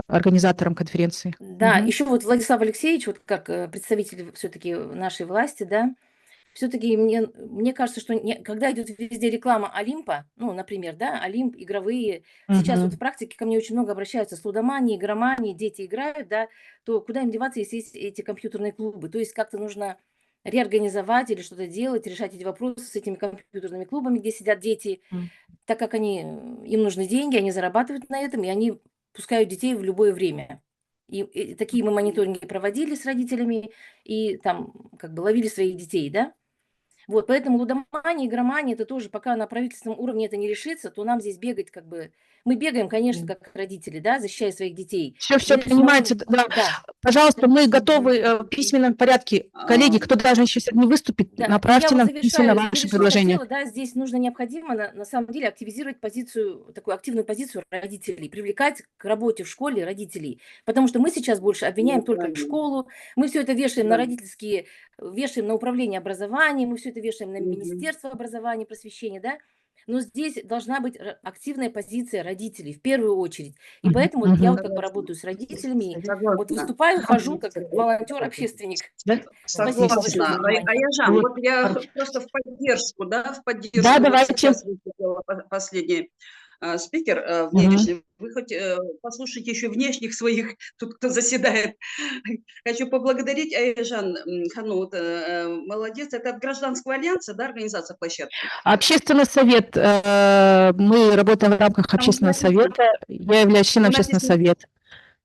организаторам конференции. Да, еще вот Владислав Алексеевич, вот как представитель все-таки нашей власти, да, все-таки мне кажется, что когда идет везде реклама Олимпа, ну, например, да, Олимп, игровые, сейчас вот в практике ко мне очень много обращаются с лудоманией, игроманией, дети играют, да, то куда им деваться, если есть эти компьютерные клубы? То есть как-то нужно реорганизовать или что-то делать, решать эти вопросы с этими компьютерными клубами, где сидят дети, так как им нужны деньги, они зарабатывают на этом, и они пускают детей в любое время. И такие мы мониторинги проводили с родителями, и там как бы ловили своих детей, да. Вот, поэтому лудомания, игромания, это тоже, пока на правительственном уровне это не решится, то нам здесь бегать как бы... Мы бегаем, конечно, как родители, да, защищая своих детей. Все понимаете, да. Пожалуйста, мы готовы в письменном порядке. Коллеги, кто даже еще сегодня не выступит, направьте нам письменно ваши предложения. Хотела, да, здесь необходимо на самом деле активизировать позицию, такую активную позицию родителей, привлекать к работе в школе родителей, потому что мы сейчас больше обвиняем только школу, мы все это вешаем на родительские, вешаем на управление образованием, мы все это вешаем на Министерство образования и просвещения, да. Но здесь должна быть активная позиция родителей в первую очередь. И поэтому вот я вот как бы работаю с родителями, вот выступаю, хожу как волонтер-общественник. Согласна. Аяжан, вот я просто в поддержку, в поддержку. Да, вот давайте. сейчас выступила последний спикер внешний. Вы хоть послушайте еще внешних своих, тут кто заседает. Хочу поблагодарить Аяжан Ханут. Молодец. Это от Гражданского альянса, да, организация площадки? Общественный совет. Мы работаем в рамках общественного совета. Я являюсь членом общественного совета.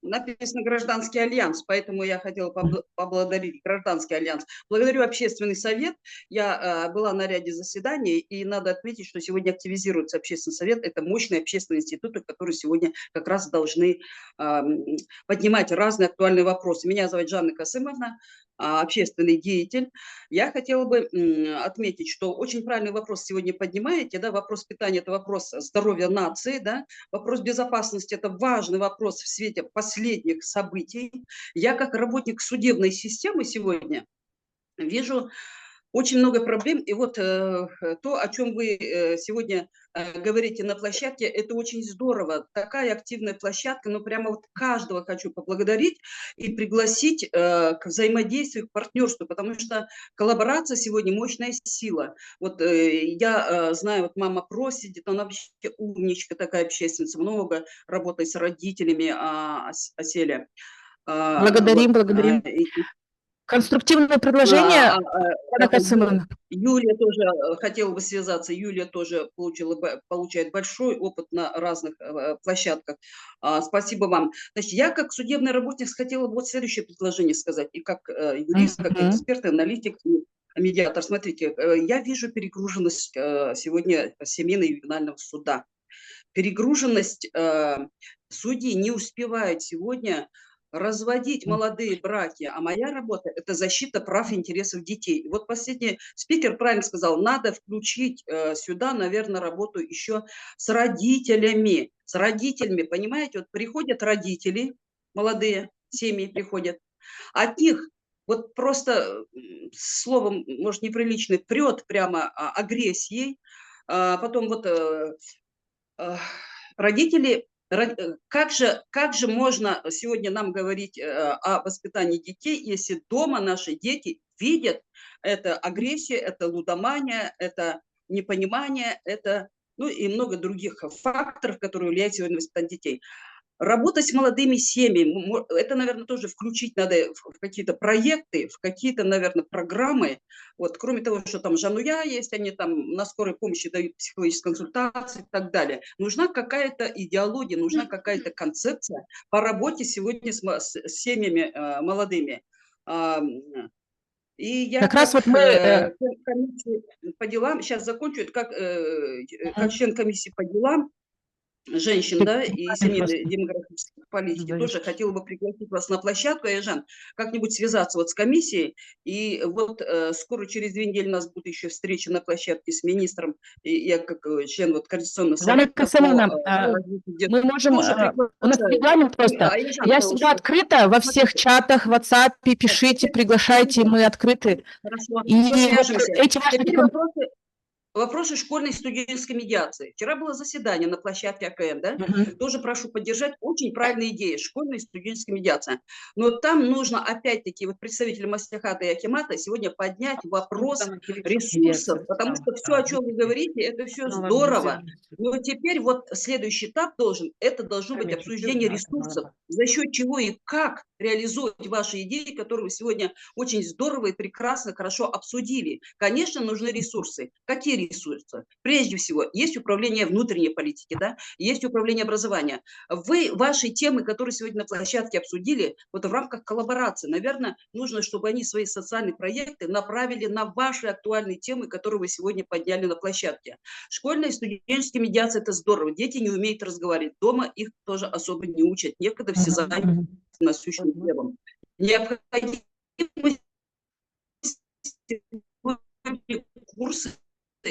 Написано «Гражданский альянс», поэтому я хотела поблагодарить Гражданский альянс. Благодарю общественный совет. Я была на ряде заседаний, и надо отметить, что сегодня активизируется общественный совет. Это мощные общественные институты, которые сегодня как раз должны поднимать разные актуальные вопросы. Меня зовут Жанна Касымовна, общественный деятель. Я хотела бы отметить, что очень правильный вопрос сегодня поднимаете, да, вопрос питания – это вопрос здоровья нации, да, вопрос безопасности – это важный вопрос в свете последних событий. Я как работник судебной системы сегодня вижу очень много проблем, и вот то, о чем вы сегодня говорите на площадке, это очень здорово. Такая активная площадка, но прямо вот каждого хочу поблагодарить и пригласить к взаимодействию, к партнерству, потому что коллаборация сегодня мощная сила. Вот я знаю, вот мама просит, она вообще умничка такая общественница, много работает с родителями Оселя. Благодарим. Конструктивное предложение. Юлия тоже хотела бы связаться. Юлия тоже получает большой опыт на разных площадках. Спасибо вам. Значит, я как судебный работник хотела бы вот следующее предложение сказать. И как юрист, как эксперт, аналитик, медиатор. Смотрите, я вижу перегруженность сегодня семейно-ювенального суда. Перегруженность судей не успевает сегодня разводить молодые браки, а моя работа – это защита прав и интересов детей. И вот последний спикер правильно сказал, надо включить сюда, наверное, работу еще с родителями. С родителями, понимаете, вот приходят родители, молодые семьи приходят, от них вот просто, словом, может, неприлично, прет прямо агрессией, потом вот родители... Как же можно сегодня нам говорить о воспитании детей, если дома наши дети видят это агрессия, это лудомания, это непонимание, это ну и много других факторов, которые влияют сегодня на воспитание детей. Работать с молодыми семьями, это, наверное, тоже включить надо в какие-то проекты, в какие-то, наверное, программы. Вот, кроме того, что там Жануя есть, они там на скорой помощи дают психологические консультации и так далее. Нужна какая-то идеология, нужна какая-то концепция по работе сегодня с семьями молодыми. И я как раз вот мы... комиссии по делам, сейчас закончу, как член комиссии по делам, женщин, да, и семейной демографической политики, тоже хотела бы пригласить вас на площадку, Айжан, как-нибудь связаться вот с комиссией, и вот скоро, через 2 недели у нас будет еще встреча на площадке с министром, и я как член вот Координационного совета. Мы можем, у нас регламент просто, я всегда открыта во всех чатах, в WhatsApp, пишите, приглашайте, мы открыты. Хорошо, И свяжемся. эти Теперь вопросы школьной и студенческой медиации. Вчера было заседание на площадке АКН, да? Тоже прошу поддержать. Очень правильная идея. Школьная и студенческая медиация. Но там нужно, опять-таки, вот представителям Маслихата и Акимата сегодня поднять вопрос ресурсов, потому что все, о чем вы говорите, это все здорово. Но теперь вот следующий этап должно быть обсуждение ресурсов, за счет чего и как реализовать ваши идеи, которые вы сегодня очень здорово и прекрасно, хорошо обсудили. Конечно, нужны ресурсы. Какие ресурсы? Прежде всего, есть управление внутренней политики, да? Есть управление образования. Вы ваши темы, которые сегодня на площадке обсудили, вот в рамках коллаборации, наверное, нужно, чтобы они свои социальные проекты направили на ваши актуальные темы, которые вы сегодня подняли на площадке. Школьная и студенческая медиация – это здорово. Дети не умеют разговаривать. Дома их тоже особо не учат. Некогда все заняты насущным делом. Необходимо курсы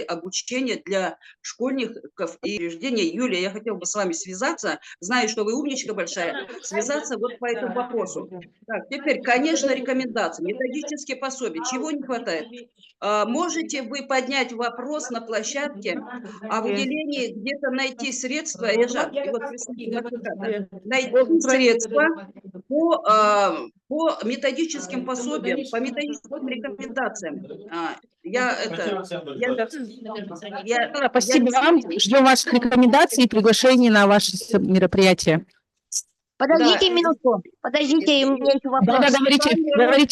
обучения для школьников и учреждений. Юлия, я хотела бы с вами связаться, знаю, что вы умничка большая, связаться вот по этому вопросу. Так, теперь, конечно, рекомендации, методические пособия. Чего не хватает? Можете вы поднять вопрос на площадке о выделении, где-то найти средства, найти средства по методическим пособиям, по методическим рекомендациям. Спасибо вам. Ждем ваших рекомендаций и приглашений на ваше мероприятие. Подождите минутку, подождите, у меня еще вопрос. Да,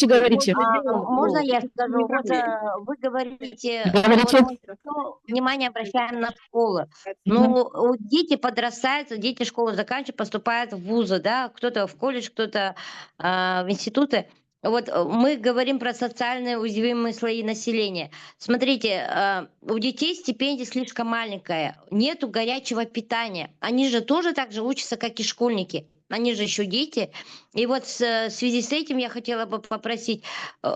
говорите. Можно я скажу? Вот вы говорите, внимание обращаем на школы. Ну, дети подрастают, дети школы заканчивают, поступают в вузы, да, кто-то в колледж, кто-то в институты. Вот мы говорим про социально уязвимые слои населения. Смотрите, у детей стипендия слишком маленькая, нету горячего питания. Они же тоже так же учатся, как и школьники. Они же еще дети. И вот в связи с этим я хотела бы попросить.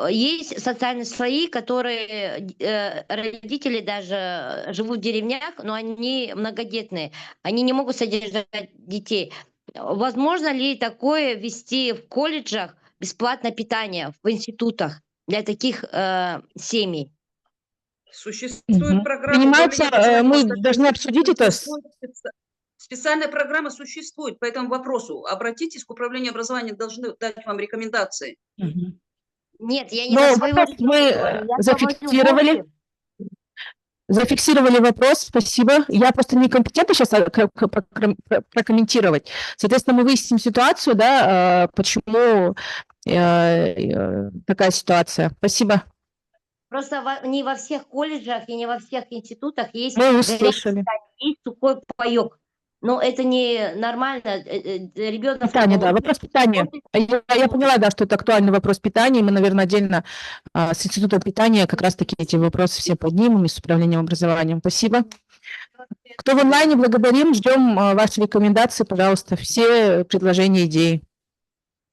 Есть социальные слои, которые родители даже живут в деревнях, но они многодетные. Они не могут содержать детей. Возможно ли такое ввести в колледжах, бесплатное питание в институтах для таких семей? Существует программа. Понимаете, мы должны обсудить это. Специальная программа существует по этому вопросу. Обратитесь к управлению образования, должны дать вам рекомендации. Нет, я не на свой вопрос. Мы зафиксировали вопрос, спасибо. Я просто некомпетентна сейчас прокомментировать. Соответственно, мы выясним ситуацию, да, почему такая ситуация. Спасибо. Просто не во всех колледжах и не во всех институтах есть есть сухой паёк. Но это не нормально. Ребенок... Питание, да, вопрос питания. Я поняла, да, что это актуальный вопрос питания. Мы, наверное, отдельно с Институтом питания как раз-таки эти вопросы все поднимем и с управлением образованием. Спасибо. Кто в онлайне, благодарим, ждем ваши рекомендации, пожалуйста, все предложения, идеи.